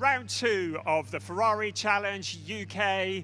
Round 2 of the Ferrari Challenge UK,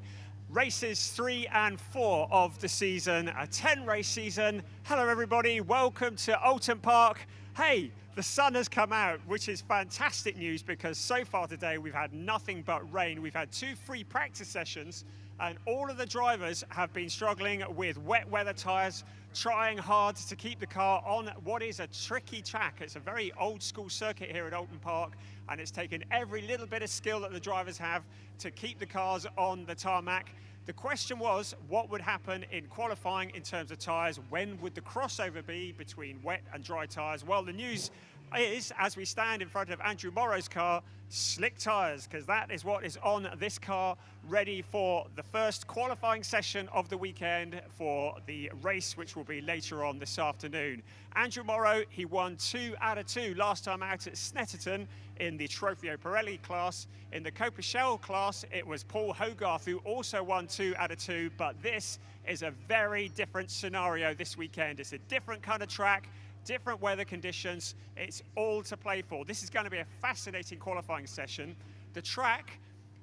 races 3 and 4 of the season, a 10-race season. Hello everybody, welcome to Oulton Park. Hey, the sun has come out, which is fantastic news because so far today we've had nothing but rain. We've had 2 free practice sessions and all of the drivers have been struggling with wet weather tyres, trying hard to keep the car on what is a tricky track. It's a very old school circuit here at Oulton Park, and it's taken every little bit of skill that the drivers have to keep the cars on the tarmac. The question was, what would happen in qualifying in terms of tyres? When would the crossover be between wet and dry tyres? Well, the news is, as we stand in front of Andrew Morrow's car, slick tyres, because that is what is on this car, ready for the first qualifying session of the weekend for the race, which will be later on this afternoon. Andrew Morrow, he won 2 out of 2 last time out at Snetterton in the Trofeo Pirelli class. In the Coppa class, it was Paul Hogarth who also won 2 out of 2, but this is a very different scenario this weekend. It's a different kind of track, different weather conditions. It's all to play for. This is going to be a fascinating qualifying session. The track,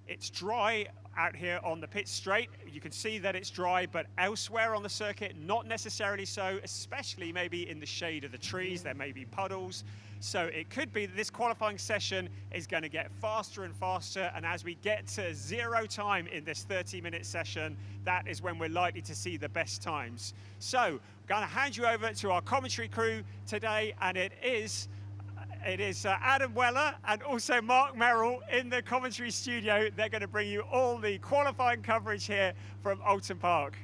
it's dry out here on the pit straight. You can see that it's dry, but elsewhere on the circuit, not necessarily so, especially maybe in the shade of the trees. There may be puddles. So it could be that this qualifying session is going to get faster and faster, and as we get to 0 time in this 30-minute session, that is when we're likely to see the best times. So I'm going to hand you over to our commentary crew today, and it is Adam Weller and also Mark Merrill in the commentary studio. They're going to bring you all the qualifying coverage here from Oulton Park.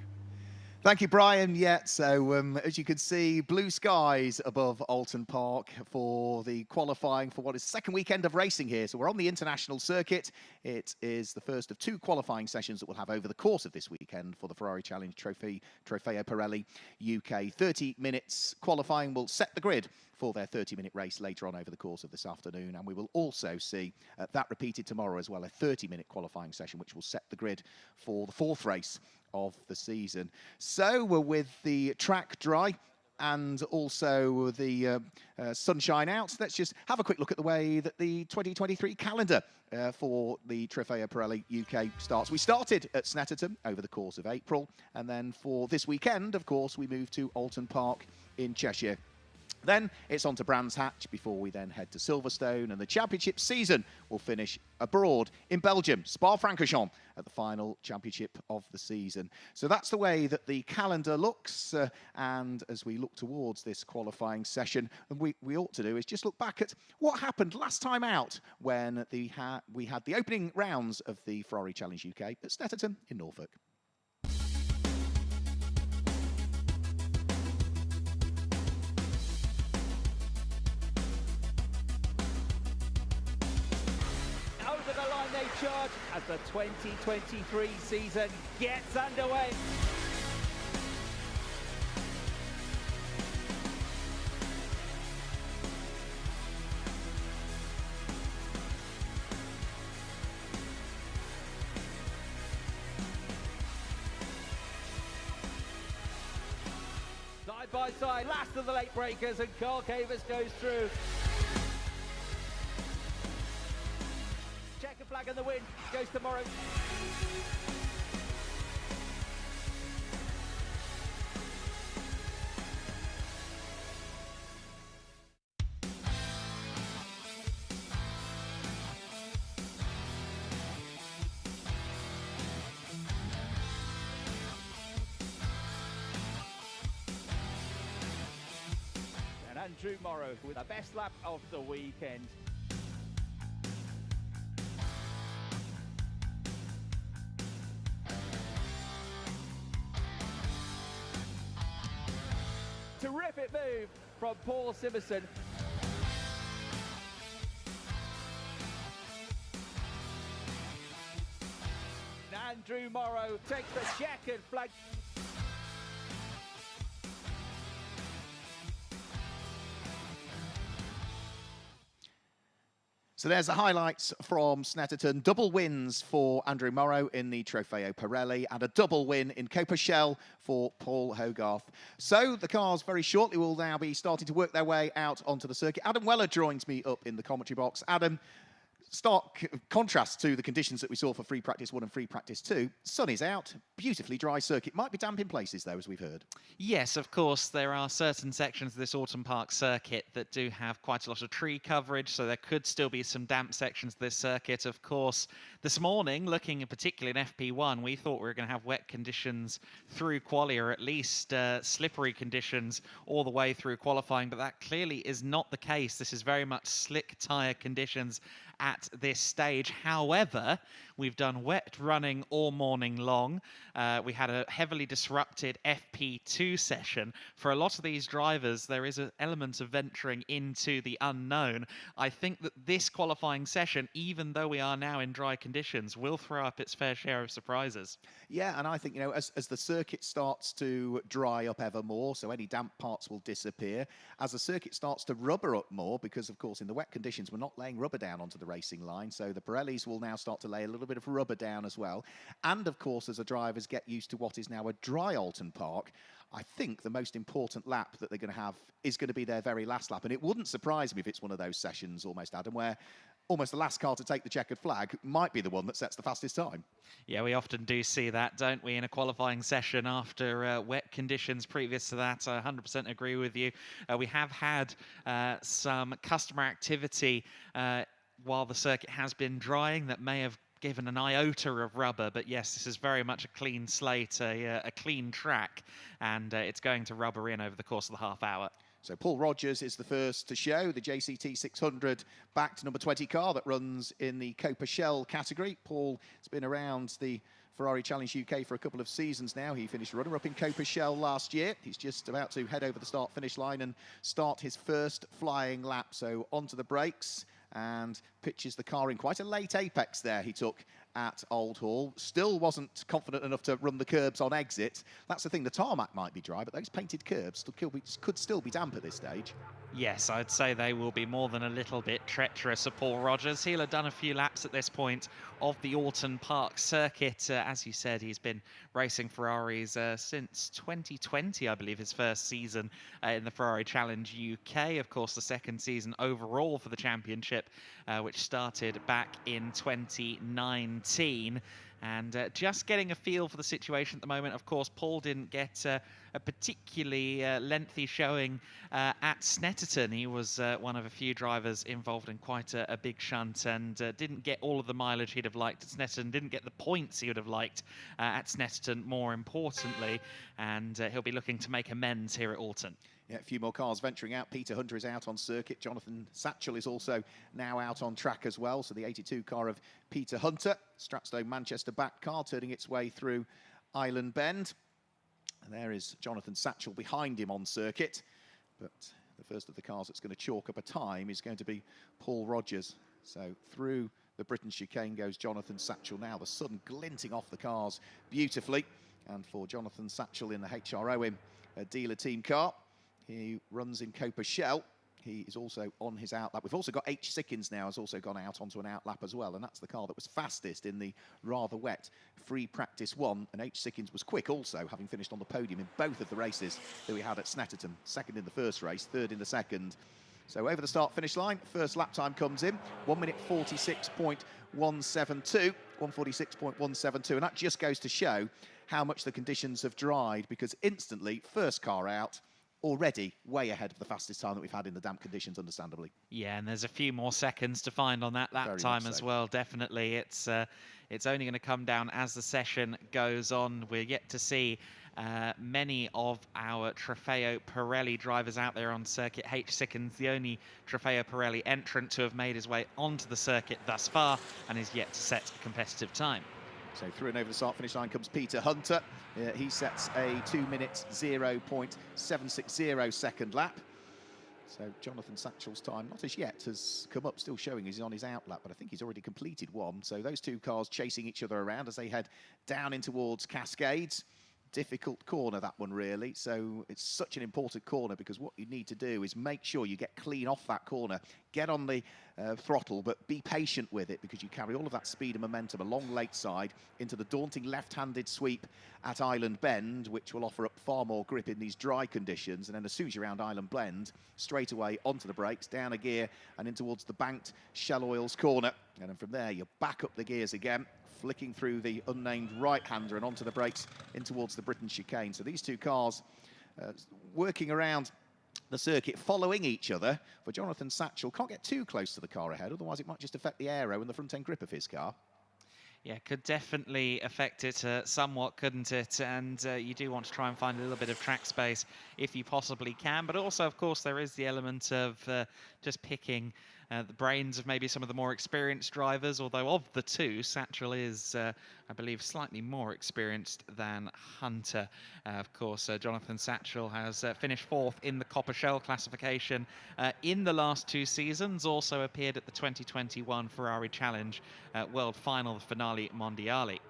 Thank you, Brian. Yeah, so as you can see, blue skies above Oulton Park for the qualifying for what is the second weekend of racing here. So we're on the international circuit. It is the first of 2 qualifying sessions that we'll have over the course of this weekend for the Ferrari Challenge Trofeo Pirelli UK. 30 minutes qualifying will set the grid for their 30-minute race later on over the course of this afternoon. And we will also see that repeated tomorrow as well, a 30-minute qualifying session, which will set the grid for the 4th race of the season. So we're with the track dry and also the sunshine out. Let's just have a quick look at the way that the 2023 calendar for the Trofeo Pirelli UK starts. We started at Snetterton over the course of April, and then for this weekend, of course, we moved to Oulton Park in Cheshire. Then it's on to Brands Hatch before we then head to Silverstone, and the championship season will finish abroad in Belgium, Spa-Francorchamps, at the final championship of the season. So that's the way that the calendar looks, and as we look towards this qualifying session, we ought to do is just look back at what happened last time out when we had the opening rounds of the Ferrari Challenge UK at Snetterton in Norfolk. Charge as the 2023 season gets underway. Side by side, last of the late breakers, and Carl Cavers goes through. Checker flag in the wind, goes to Morrow. And Andrew Morrow with the best lap of the weekend. Terrific move from Paul Simerson. Andrew Morrow takes the checkered flag. So there's the highlights from Snetterton. Double wins for Andrew Morrow in the Trofeo Pirelli and a double win in Coppa for Paul Hogarth. So the cars very shortly will now be starting to work their way out onto the circuit. Adam Weller joins me up in the commentary box. Adam, stark contrast to the conditions that we saw for free practice 1 and free practice 2. Sun is out, beautifully dry circuit. Might be damp in places though, as we've heard. Yes, of course, there are certain sections of this Oulton Park circuit that do have quite a lot of tree coverage, so there could still be some damp sections of this circuit. Of course, this morning, looking particularly in FP1, we thought we were going to have wet conditions through quali, or at least slippery conditions all the way through qualifying, but that clearly is not the case. This is very much slick tyre conditions at this stage. However, we've done wet running all morning long. We had a heavily disrupted FP2 session. For a lot of these drivers, there is an element of venturing into the unknown. I think that this qualifying session, even though we are now in dry conditions, will throw up its fair share of surprises. Yeah, and I think, you know, as the circuit starts to dry up ever more, so any damp parts will disappear. As the circuit starts to rubber up more, because, of course, in the wet conditions, we're not laying rubber down onto the racing line, so the Pirellis will now start to lay a little bit of rubber down as well. And, of course, as the drivers get used to what is now a dry Oulton Park, I think the most important lap that they're going to have is going to be their very last lap. And it wouldn't surprise me if it's one of those sessions almost, Adam, where almost the last car to take the checkered flag might be the one that sets the fastest time. Yeah, we often do see that, don't we, in a qualifying session after wet conditions previous to that. I 100% agree with you. We have had some customer activity while the circuit has been drying that may have given an iota of rubber, but yes, this is very much a clean slate, a clean track, and it's going to rubber in over the course of the half hour. So Paul Rogers is the first to show the JCT 600 backed number 20 car that runs in the Coppa Shell category. Paul has been around the Ferrari Challenge UK for a couple of seasons now. He finished runner-up in Coppa Shell last year. He's just about to head over the start-finish line and start his first flying lap. So onto the brakes and pitches the car in. Quite a late apex there he took at Old Hall. Still wasn't confident enough to run the curbs on exit. That's the thing, the tarmac might be dry, but those painted curbs could still be damp at this stage. Yes, I'd say they will be more than a little bit treacherous of Paul Rogers. He'll have done a few laps at this point of the Oulton Park circuit. As you said, he's been racing Ferraris since 2020, I believe, his first season in the Ferrari Challenge UK. Of course, the second season overall for the championship, which started back in 2019. And just getting a feel for the situation at the moment. Of course, Paul didn't get a particularly lengthy showing at Snetterton. He was one of a few drivers involved in quite a big shunt and didn't get all of the mileage he'd have liked at Snetterton, didn't get the points he would have liked at Snetterton, more importantly. And he'll be looking to make amends here at Oulton. Yeah, a few more cars venturing out. Peter Hunter is out on circuit. Jonathan Satchel is also now out on track as well. So the 82 car of Peter Hunter, Stratstone Manchester backed car, turning its way through Island Bend. And there is Jonathan Satchel behind him on circuit. But the first of the cars that's going to chalk up a time is going to be Paul Rogers. So through the Britain chicane goes Jonathan Satchel now. The sun glinting off the cars beautifully. And for Jonathan Satchel in the HRO a dealer team car. He runs in Coppa Shell. He is also on his outlap. We've also got H. Sickins now, has also gone out onto an outlap as well, and that's the car that was fastest in the rather wet free practice 1. And H. Sickins was quick also, having finished on the podium in both of the races that we had at Snetterton. Second in the first race, third in the second. So over the start-finish line, first lap time comes in, 1 minute 46.172, 146.172, and that just goes to show how much the conditions have dried, because instantly, first car out, already way ahead of the fastest time that we've had in the damp conditions, understandably. Yeah, and there's a few more seconds to find on that lap time as well, definitely. It's only going to come down as the session goes on. We're yet to see many of our Trofeo Pirelli drivers out there on circuit. H. Sickins, the only Trofeo Pirelli entrant to have made his way onto the circuit thus far, and is yet to set a competitive time. So through and over the start-finish line comes Peter Hunter. He sets a 2 minute 0.760 second lap. So Jonathan Satchel's time, not as yet, has come up, still showing he's on his outlap, but I think he's already completed one. So those two cars chasing each other around as they head down in towards Cascades. Difficult corner, that one, really. So it's such an important corner, because what you need to do is make sure you get clean off that corner, get on the throttle, but be patient with it, because you carry all of that speed and momentum along late side into the daunting left-handed sweep at Island Bend, which will offer up far more grip in these dry conditions. And then as soon as you're around Island Bend, straight away onto the brakes, down a gear and in towards the banked Shell Oils corner. And then from there, you back up the gears again, flicking through the unnamed right-hander and onto the brakes in towards the Britain chicane. So these two cars working around the circuit, following each other. For Jonathan Satchell, can't get too close to the car ahead, otherwise it might just affect the aero and the front-end grip of his car. Yeah, could definitely affect it somewhat, couldn't it? And you do want to try and find a little bit of track space if you possibly can. But also, of course, there is the element of just picking the brains of maybe some of the more experienced drivers, although of the two, Satchell is, I believe, slightly more experienced than Hunter. Of course, Jonathan Satchell has finished 4th in the Coppa Shell classification in the last 2 seasons, also appeared at the 2021 Ferrari Challenge World Final, the Finale Mondiale.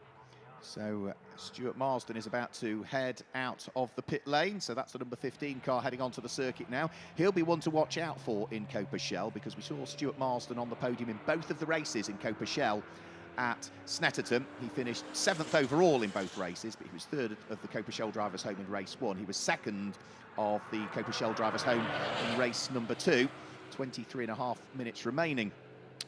So Stuart Marsden is about to head out of the pit lane. So that's the number 15 car heading onto the circuit now. He'll be one to watch out for in Coppa Shell, because we saw Stuart Marsden on the podium in both of the races in Coppa Shell at Snetterton. He finished 7th overall in both races, but he was 3rd of the Coppa Shell Drivers' Home in race 1. He was 2nd of the Coppa Shell Drivers' Home in race number 2. 23.5 minutes remaining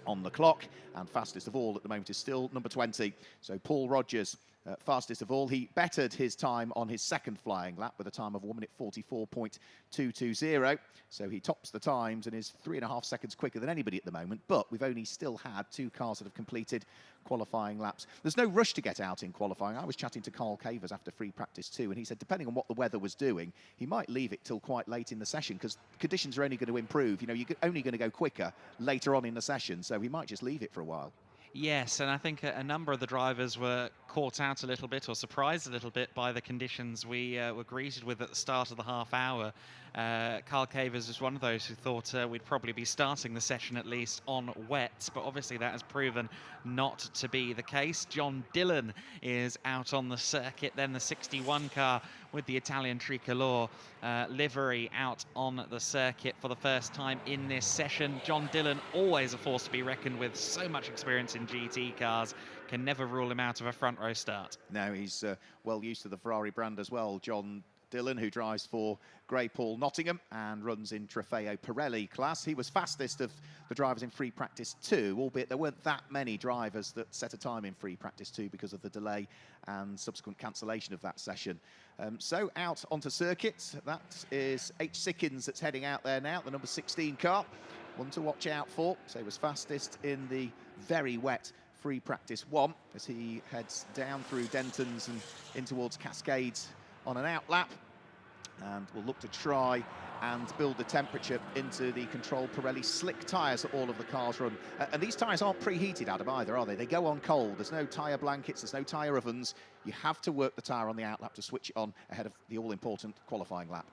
on the clock, and fastest of all at the moment is still number 20. So Paul Rogers, fastest of all. He bettered his time on his second flying lap with a time of 1 minute 44.220. So he tops the times and is 3.5 seconds quicker than anybody at the moment. But we've only still had 2 cars that have completed qualifying laps. There's no rush to get out in qualifying. I was chatting to Carl Cavers after free practice 2, and he said depending on what the weather was doing, he might leave it till quite late in the session, because conditions are only going to improve. You know, you're only going to go quicker later on in the session, so he might just leave it for a while. Yes, and I think a number of the drivers were caught out a little bit, or surprised a little bit, by the conditions we were greeted with at the start of the half hour. Carl Cavers was one of those who thought we'd probably be starting the session at least on wet, but obviously that has proven not to be the case. John Dillon is out on the circuit, then the 61 car with the Italian tricolor livery out on the circuit for the first time in this session. John Dillon, always a force to be reckoned with, so much experience in GT cars, can never rule him out of a front row start. No, he's well used to the Ferrari brand as well. John Dillon, who drives for Grey Paul Nottingham and runs in Trofeo Pirelli class. He was fastest of the drivers in free practice 2, albeit there weren't that many drivers that set a time in free practice 2 because of the delay and subsequent cancellation of that session. So out onto circuit, that is H. Sickins that's heading out there now, the number 16 car. One to watch out for. So he was fastest in the very wet free practice 1 as he heads down through Dentons and in towards Cascades on an out lap, and we'll look to try and build the temperature into the controlled Pirelli slick tyres that all of the cars run. And these tyres aren't preheated, Adam, either, are they? They go on cold. There's no tyre blankets, there's no tyre ovens. You have to work the tyre on the out lap to switch it on ahead of the all-important qualifying lap.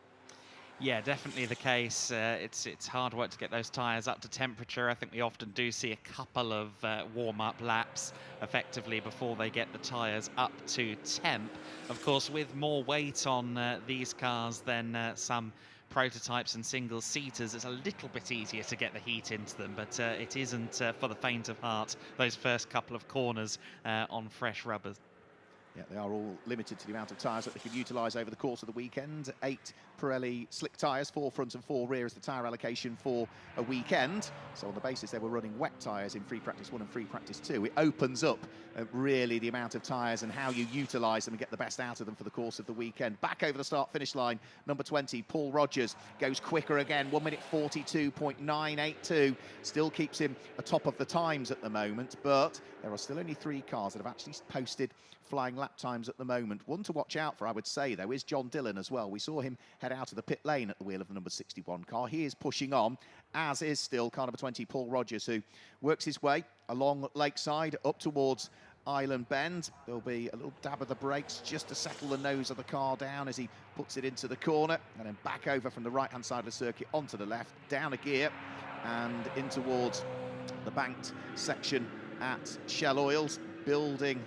Yeah, definitely the case. It's hard work to get those tyres up to temperature. I think we often do see a couple of warm-up laps effectively before they get the tyres up to temp. Of course, with more weight on these cars than some prototypes and single-seaters, it's a little bit easier to get the heat into them, but it isn't for the faint of heart, those first couple of corners on fresh rubbers. Yeah, they are all limited to the amount of tyres that they can utilise over the course of the weekend. 8 Pirelli slick tyres, 4 front and 4 rear is the tyre allocation for a weekend. So on the basis they were running wet tyres in free practice 1 and free practice 2, it opens up really the amount of tyres and how you utilise them and get the best out of them for the course of the weekend. Back over the start-finish line, number 20, Paul Rogers, goes quicker again, 1 minute 42.982. Still keeps him atop of the times at the moment, but there are still only 3 cars that have actually posted flying lap times at the moment. One to watch out for, I would say, though, is John Dillon as well. We saw him head out of the pit lane at the wheel of the number 61 car. He is pushing on, as is still car number 20, Paul Rogers, who works his way along Lakeside up towards Island Bend. There'll be a little dab of the brakes just to settle the nose of the car down as he puts it into the corner, and then back over from the right-hand side of the circuit onto the left, down a gear, and in towards the banked section at Shell Oils, building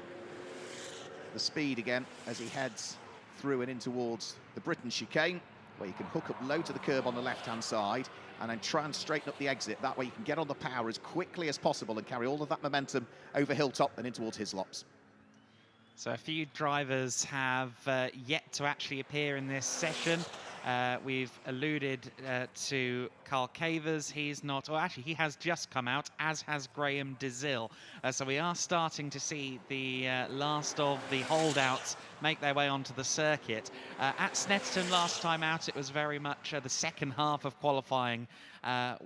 the speed again as he heads through and in towards the Britain chicane, where you can hook up low to the curb on the left-hand side and then try and straighten up the exit. That way you can get on the power as quickly as possible and carry all of that momentum over Hilltop and in towards Hislops. So a few drivers have yet to actually appear in this session. We've alluded to Carl Cavers. He's not, or actually he has just come out, as has Graham DeZille. So we are starting to see the last of the holdouts make their way onto the circuit. At Snetterton last time out, it was very much the second half of qualifying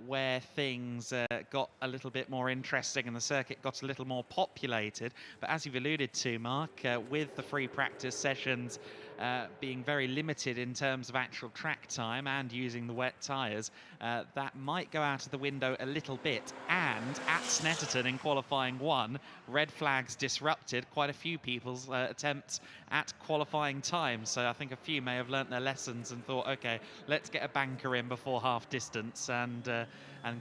where things got a little bit more interesting and the circuit got a little more populated. But as you've alluded to, Mark, with the free practice sessions being very limited in terms of actual track time and using the wet tyres, that might go out of the window a little bit. And at Snetterton in qualifying 1, red flags disrupted quite a few people's attempts at qualifying time. So I think a few may have learnt their lessons and thought, okay, let's get a banker in before half distance and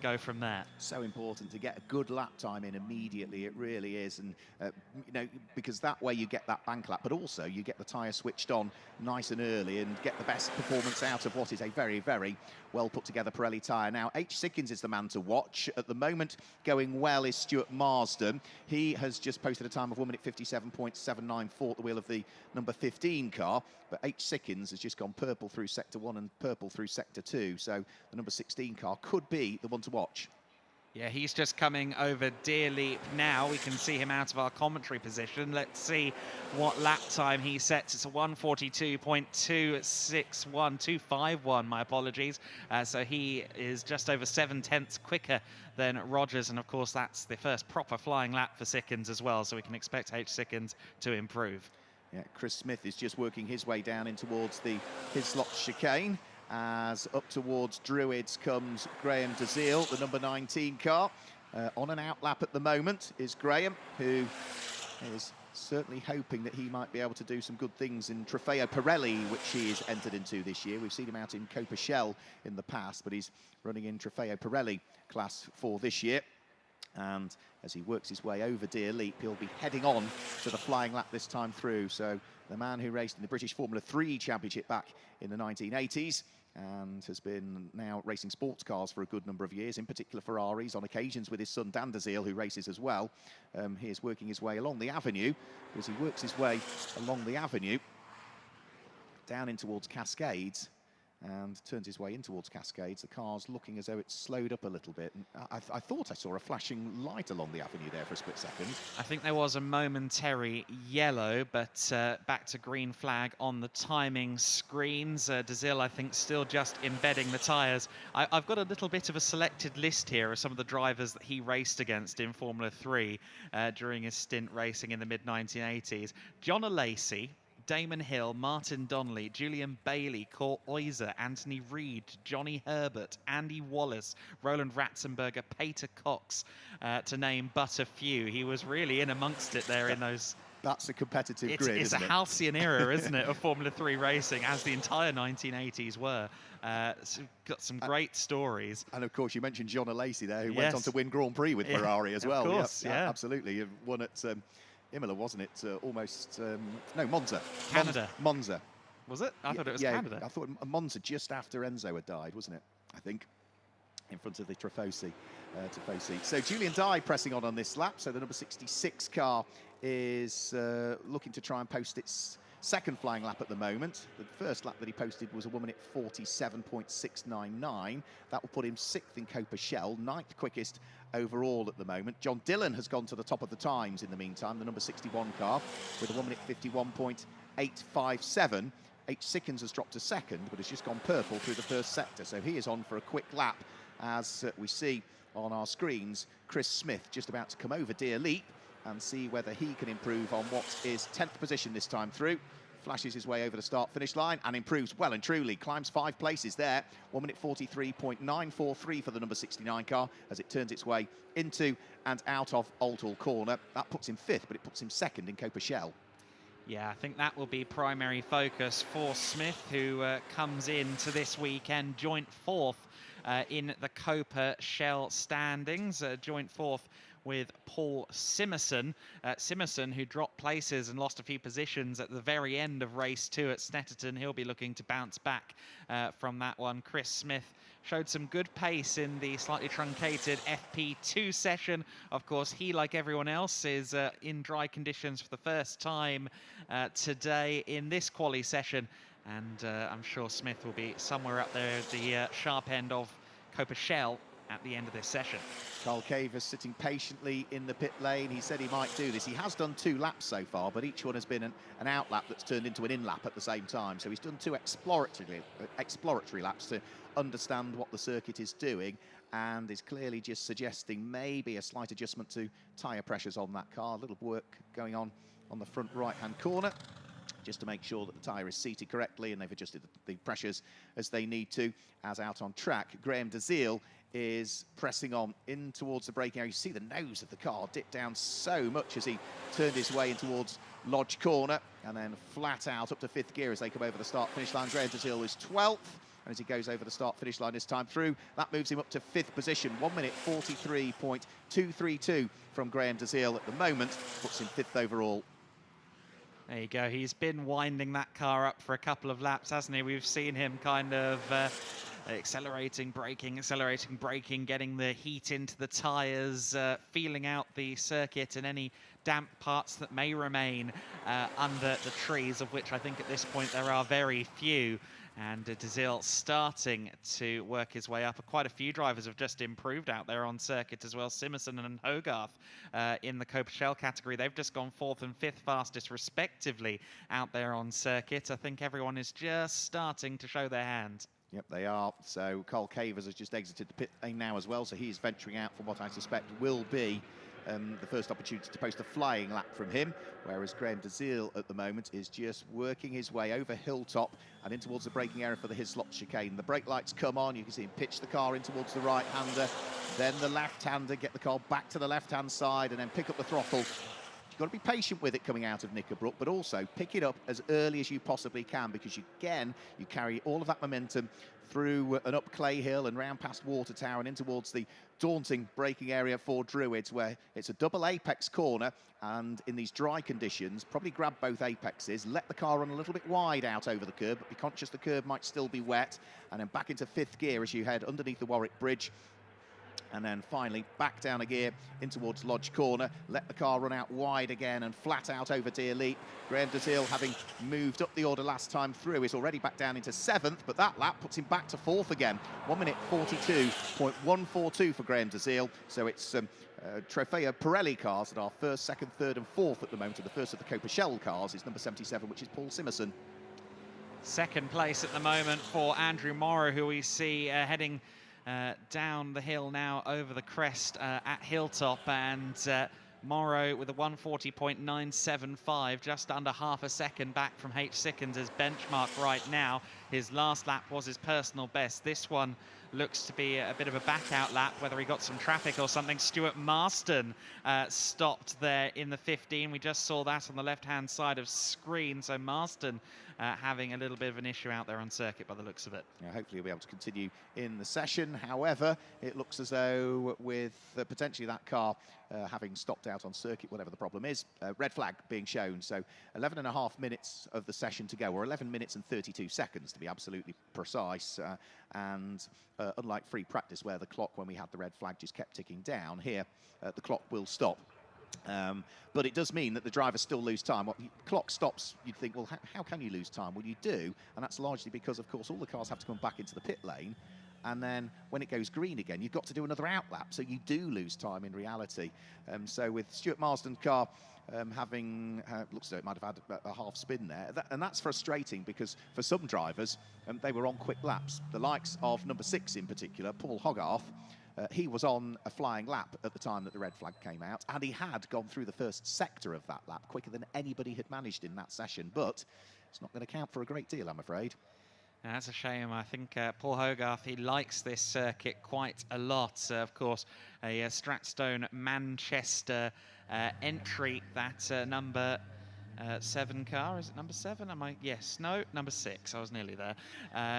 go from there. So important to get a good lap time in immediately, it really is, and you know, because that way you get that bank lap, but also you get the tyre switched on nice and early and get the best performance out of what is a very, very well put together Pirelli tyre. Now, H. Sickins is the man to watch. At the moment, going well is Stuart Marsden. He has just posted a time of 1 minute 57.794 at the wheel of the number 15 car, but H. Sickins has just gone purple through sector 1 and purple through sector 2, so the number 16 car could be the one to watch. Yeah, he's just coming over Deer Leap now. We can see him out of our commentary position. Let's see what lap time he sets. It's a 1:42.261, my apologies. So he is just over 7/10 quicker than Rogers. And of course, that's the first proper flying lap for Sickins as well. So we can expect H. Sickins to improve. Yeah, Chris Smith is just working his way down in towards the Hislop chicane. As up towards Druids comes Graham DeZille, the number 19 car. On an out lap at the moment is Graham, who is certainly hoping that he might be able to do some good things in Trofeo Pirelli, which he has entered into this year. We've seen him out in Coppa Shell in the past, but he's running in Trofeo Pirelli class for this year. And as he works his way over Deer Leap, he'll be heading on to the flying lap this time through. So the man who raced in the British Formula 3 Championship back in the 1980s and has been now racing sports cars for a good number of years, in particular Ferraris, on occasions with his son Dan DeZille, who races as well. He is working his way along the avenue. As he works his way along the avenue, down in towards Cascades, and turns his way in towards Cascades, the car's looking as though it's slowed up a little bit. And I thought I saw a flashing light along the avenue there for a split second. I think there was a momentary yellow, but back to green flag on the timing screens. DeZille, I think, still just embedding the tyres. I've got a little bit of a selected list here of some of the drivers that he raced against in Formula 3 during his stint racing in the mid-1980s. John Lacey, Damon Hill, Martin Donnelly, Julian Bailey, Cor Oyser, Anthony Reid, Johnny Herbert, Andy Wallace, Roland Ratzenberger, Peter Cox, to name but a few. He was really in amongst it there in those. That's a competitive grid, It's a halcyon era, isn't it, of Formula 3 racing, as the entire 1980s were. So got some great stories. And of course, you mentioned John Lacey there, who went on to win Grand Prix with Ferrari as well. Of course, yeah. Absolutely. He won at Imola, wasn't it? Almost, no, Monza. Canada. Monza. Was it? I thought it was Canada. I thought Monza just after Enzo had died, wasn't it? I think, in front of the Tifosi. So Julian Dye pressing on this lap. So the number 66 car is looking to try and post its second flying lap at the moment. The first lap that he posted was a 1 minute 47.699. That will put him 6th in Coppa Shell, 9th quickest overall at the moment. John Dillon has gone to the top of the times in the meantime, the number 61 car, with a 1 minute 51.857. H. Sickins has dropped to second, but has just gone purple through the first sector. So he is on for a quick lap, as we see on our screens. Chris Smith just about to come over Deer Leap and see whether he can improve on what is 10th position this time through. Flashes his way over the start-finish line and improves well and truly. Climbs 5 places there. 1 minute 43.943 for the number 69 car as it turns its way into and out of Oulton corner. That puts him 5th, but it puts him 2nd in Coppa Shell. Yeah, I think that will be primary focus for Smith, who comes into this weekend joint 4th in the Coppa Shell standings. Joint 4th with Paul Simerson. Simerson, who dropped places and lost a few positions at the very end of race 2 at Snetterton. He'll be looking to bounce back from that one. Chris Smith showed some good pace in the slightly truncated FP2 session. Of course, he, like everyone else, is in dry conditions for the first time today in this quali session. and I'm sure Smith will be somewhere up there at the sharp end of Coppa Shell at the end of this session. Carl Cavers sitting patiently in the pit lane. He said he might do this. He has done 2 laps so far, but each one has been an out lap that's turned into an in lap at the same time. So he's done 2 exploratory laps to understand what the circuit is doing, and is clearly just suggesting maybe a slight adjustment to tyre pressures on that car. A little work going on the front right-hand corner, just to make sure that the tyre is seated correctly, and they've adjusted the pressures as they need to. As out on track, Graham Dezeal is pressing on in towards the braking area. You see the nose of the car dip down so much as he turned his way in towards Lodge Corner, and then flat out up to 5th gear as they come over the start-finish line. Graham Dezeal is 12th, and as he goes over the start-finish line this time through, that moves him up to 5th position. 1 minute 43.232 from Graham Dezeal at the moment, puts him 5th overall. There you go. He's been winding that car up for a couple of laps, hasn't he? We've seen him kind of accelerating, braking, getting the heat into the tyres, feeling out the circuit and any damp parts that may remain under the trees, of which I think at this point there are very few. And Dezeal starting to work his way up. Quite a few drivers have just improved out there on circuit as well. Simerson and Hogarth in the Coppa Shell category. They've just gone 4th and 5th fastest respectively out there on circuit. I think everyone is just starting to show their hand. Yep, they are. So Carl Cavers has just exited the pit lane now as well, so he's venturing out for what I suspect will be the first opportunity to post a flying lap from him, whereas Graham Dezeal at the moment is just working his way over Hilltop and in towards the braking area for the Hislop chicane. The brake lights come on, you can see him pitch the car in towards the right-hander, then the left-hander, get the car back to the left-hand side and then pick up the throttle. You've got to be patient with it coming out of Knickerbrook, but also pick it up as early as you possibly can, because you carry all of that momentum through and up Clay Hill and round past Water Tower and in towards the daunting braking area for Druids, where it's a double apex corner, and in these dry conditions, probably grab both apexes, let the car run a little bit wide out over the curb, but be conscious the curb might still be wet, and then back into 5th gear as you head underneath the Warwick Bridge. And then finally back down a gear in towards Lodge Corner, let the car run out wide again and flat out over Deer Leap. Graham Dezeal, having moved up the order last time through, is already back down into 7th, but that lap puts him back to 4th again. 1 minute 42.142 for Graham Dezeal. So it's Trofeo Pirelli cars that are 1st, 2nd, 3rd and 4th at the moment, and the first of the Coppa Shell cars is number 77, which is Paul Simerson. 2nd place at the moment for Andrew Morrow, who we see heading down the hill now over the crest at Hilltop, and Morrow with a 140.975, just under half a second back from H. Sickens' benchmark right now. His last lap was his personal best. This one looks to be a bit of a back-out lap, whether he got some traffic or something. Stuart Marston stopped there in the 15. We just saw that on the left-hand side of screen, so Marston having a little bit of an issue out there on circuit by the looks of it. Yeah, hopefully he'll be able to continue in the session. However, it looks as though with potentially that car having stopped out on circuit, whatever the problem is, red flag being shown. So 11.5 minutes of the session to go, or 11 minutes and 32 seconds to be absolutely precise. And unlike free practice, where the clock, when we had the red flag, just kept ticking down, here the clock will stop. But it does mean that the drivers still lose time. Well, the clock stops, you'd think, well, how can you lose time? Well, you do, and that's largely because, of course, all the cars have to come back into the pit lane, and then when it goes green again, you've got to do another out lap, so you do lose time in reality. So with Stuart Marsden's car having, looks as though it might have had a half spin there, and that's frustrating, because for some drivers, they were on quick laps. The likes of number 6 in particular, Paul Hogarth, he was on a flying lap at the time that the red flag came out, and he had gone through the first sector of that lap quicker than anybody had managed in that session, but it's not going to count for a great deal, I'm afraid. That's a shame. I think Paul Hogarth, he likes this circuit quite a lot. Of course, a Stratstone Manchester entry, that number 7 car. Is it number 7? Am I? Yes. No, number 6. I was nearly there.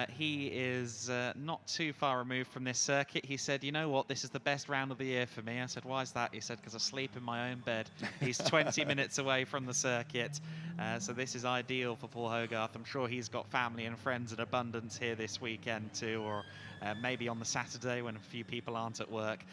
He is not too far removed from this circuit. He said, you know what, this is the best round of the year for me. I said, why is that? He said, because I sleep in my own bed. He's 20 minutes away from the circuit. So this is ideal for Paul Hogarth. I'm sure he's got family and friends in abundance here this weekend too, or maybe on the Saturday when a few people aren't at work.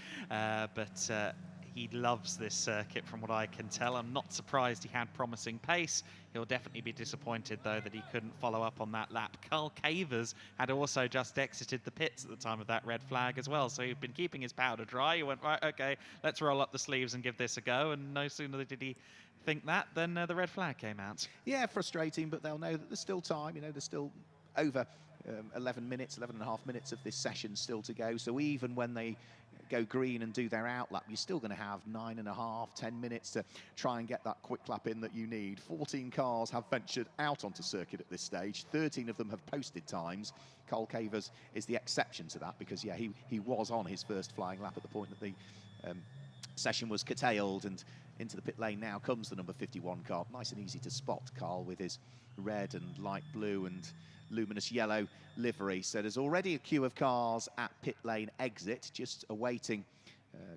He loves this circuit from what I can tell. I'm not surprised he had promising pace. He'll definitely be disappointed, though, that he couldn't follow up on that lap. Carl Cavers had also just exited the pits at the time of that red flag as well, so he'd been keeping his powder dry. He went, right, okay, let's roll up the sleeves and give this a go, and no sooner did he think that than the red flag came out. Yeah, frustrating, but they'll know that there's still time. You know, there's still over 11 minutes, 11 and a half minutes of this session still to go. So even when they go green and do their out lap, you're still going to have 9.5, 10 minutes to try and get that quick lap in that you need. 14 cars have ventured out onto circuit at this stage. 13 of them have posted times. Carl Cavers is the exception to that because, yeah, he was on his first flying lap at the point that the session was curtailed, and into the pit lane now comes the number 51 car. Nice and easy to spot, Carl, with his red and light blue and luminous yellow livery. So there's already a queue of cars at pit lane exit, just awaiting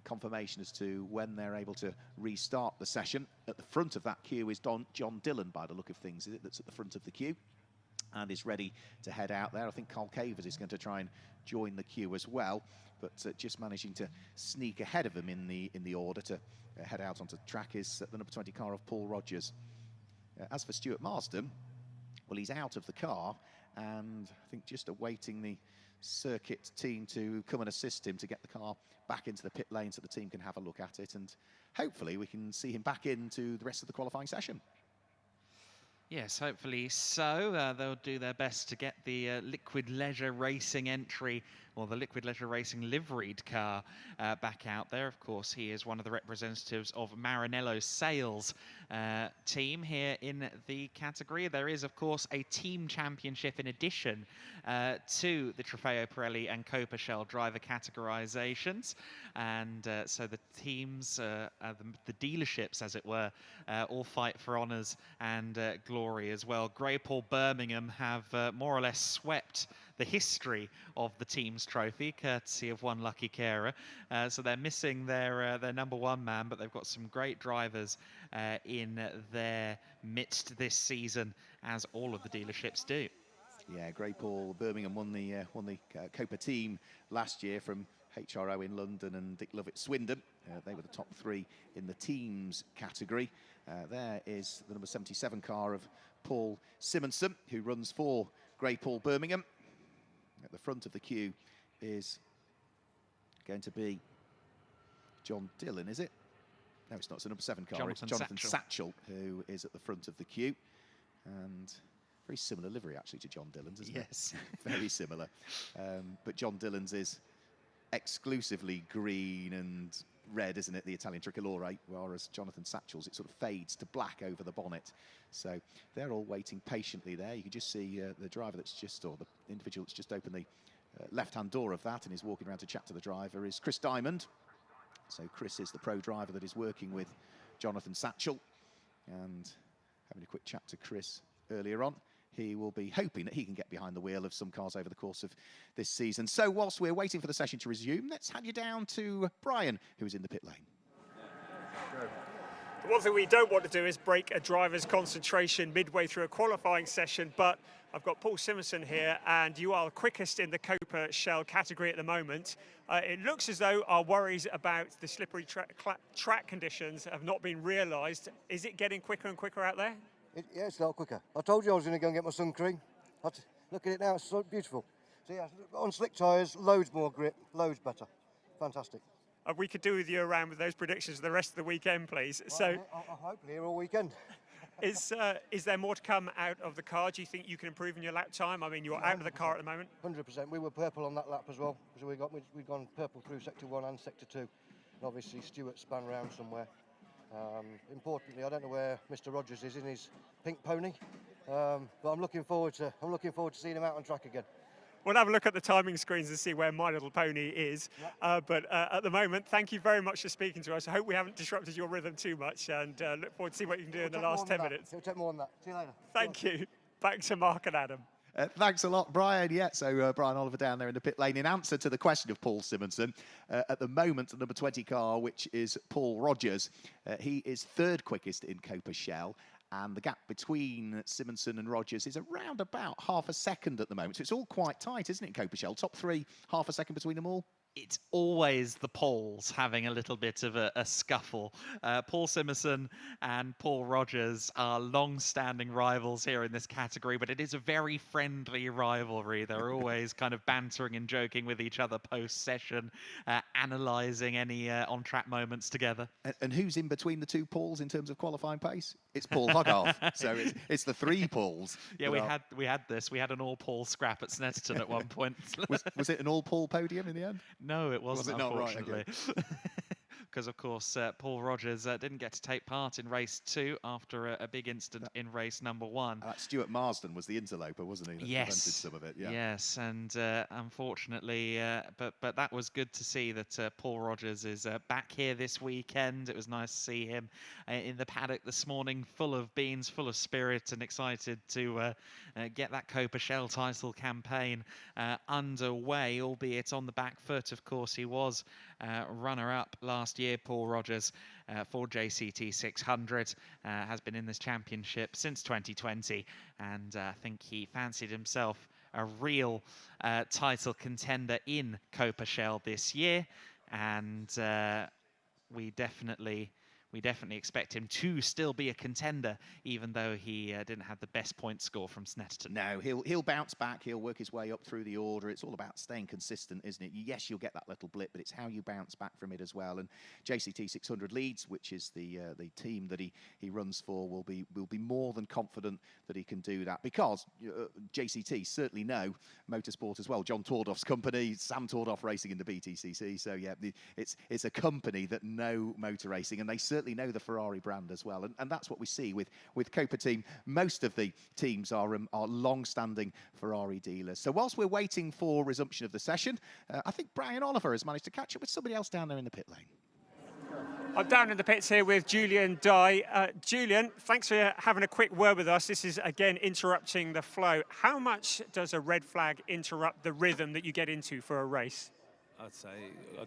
confirmation as to when they're able to restart the session. At the front of that queue is John Dillon, by the look of things, is it, that's at the front of the queue and is ready to head out there. I think Carl Cavers is going to try and join the queue as well, but just managing to sneak ahead of him in the order to head out onto the track is the number 20 car of Paul Rogers. As for Stuart Marsden, well, he's out of the car, and I think just awaiting the circuit team to come and assist him to get the car back into the pit lane so the team can have a look at it, and hopefully we can see him back into the rest of the qualifying session. Yes, hopefully so. They'll do their best to get the Liquid Leisure Racing entry, or the Liquid Leisure Racing liveried car back out there. Of course, he is one of the representatives of Maranello's sales team here in the category. There is, of course, a team championship in addition to the Trofeo, Pirelli and Coppa Shell driver categorizations. And so the teams, the dealerships, as it were, all fight for honours and glory as well. Greypool Birmingham have more or less swept the history of the team's trophy, courtesy of one lucky carer. So they're missing their number one man, but they've got some great drivers in their midst this season, as all of the dealerships do. Yeah, Greypool Birmingham won the Coppa team last year from HRO in London and Dick Lovett Swindon. They were the top three in the teams category. There is the number 77 car of Paul Simonson, who runs for Greypool Birmingham. At the front of the queue is going to be John Dillon, is it? No, it's not. It's the number 7 car. It's Jonathan Satchel, who is at the front of the queue. And very similar livery, actually, to John Dillon's, isn't it? Yes. Very similar. But John Dillon's is exclusively green and red, isn't it, the Italian tricolore, whereas Jonathan Satchel's, it sort of fades to black over the bonnet. So they're all waiting patiently there. You can just see the driver that's just, or the individual that's just opened the left-hand door of that and is walking around to chat to the driver is Chris Diamond. So Chris is the pro driver that is working with Jonathan Satchel, and having a quick chat to Chris earlier on. He will be hoping that he can get behind the wheel of some cars over the course of this season. So whilst we're waiting for the session to resume, let's hand you down to Brian, who's in the pit lane. The one thing we don't want to do is break a driver's concentration midway through a qualifying session, but I've got Paul Simonson here, and you are the quickest in the Coppa Shell category at the moment. It looks as though our worries about the slippery track conditions have not been realised. Is it getting quicker and quicker out there? Yeah, it's a lot quicker. I told you I was going to go and get my sun cream. Look at it now, it's so beautiful. So yeah, on slick tyres, loads more grip, loads better. Fantastic. We could do with you around with those predictions for the rest of the weekend, please. Well, So, I'll hopefully here all weekend. is there more to come out of the car? Do you think you can improve in your lap time? I mean, you're out of the car at the moment. 100%. We were purple on that lap as well, because we've gone purple through sector 1 and sector 2. And obviously Stuart span round somewhere. Importantly, I don't know where Mr. Rogers is in his pink pony, but I'm looking forward to seeing him out on track again. We'll have a look at the timing screens and see where My Little Pony is. Yep. But at the moment, thank you very much for speaking to us. I hope we haven't disrupted your rhythm too much, and look forward to see what you can do in the last 10 minutes. It'll take more than that. See you later. Thank you. Back to Mark and Adam. Thanks a lot, Brian. Yeah, so Brian Oliver down there in the pit lane. In answer to the question of Paul Simonson, at the moment, the number 20 car, which is Paul Rogers, he is third quickest in Coppa Shell, and the gap between Simonson and Rogers is around about half a second at the moment. So it's all quite tight, isn't it, in Coppa Shell? Top three, half a second between them all? it's always the Pauls having a little bit of a scuffle. Paul Simerson and Paul Rogers are long-standing rivals here in this category, but it is a very friendly rivalry. They're always kind of bantering and joking with each other post-session, analysing any on-track moments together. And who's in between the two Pauls in terms of qualifying pace? It's Paul Hogarth. So it's the three Pauls. Yeah, we had this. We had an all-Paul scrap at Snetterton at one point. Was it an all-Paul podium in the end? No, it wasn't, Was it not? unfortunately. Right, okay. Because, of course, Paul Rogers didn't get to take part in race 2 after a big incident in race number 1. Stuart Marsden was the interloper, wasn't he? That yes. prevented some of it. Yeah. Yes, and unfortunately, but that was good to see that Paul Rogers is back here this weekend. It was nice to see him in the paddock this morning, full of beans, full of spirit, and excited to get that Coppa Shell title campaign underway, albeit on the back foot. Of course, he was runner-up last year, Paul Rogers, for JCT 600, has been in this championship since 2020, and I think he fancied himself a real title contender in Coppa Shell this year, and we definitely expect him to still be a contender, even though he didn't have the best point score from Snetterton. No, he'll bounce back. He'll work his way up through the order. It's all about staying consistent, isn't it? Yes, you'll get that little blip, but it's how you bounce back from it as well. And JCT 600 Leeds, which is the team that he runs for, will be more than confident that he can do that, because JCT certainly know motorsport as well. John Tordoff's company, Sam Tordoff Racing in the BTCC. So yeah, it's a company that know motor racing, and they certainly know the Ferrari brand as well, and that's what we see with Coppa Team. Most of the teams are long-standing Ferrari dealers. So whilst we're waiting for resumption of the session, I think Brian Oliver has managed to catch up with somebody else down there in the pit lane. I'm down in the pits here with Julian Dye. Julian, thanks for having a quick word with us. This is, again, interrupting the flow. How much does a red flag interrupt the rhythm that you get into for a race? I'd say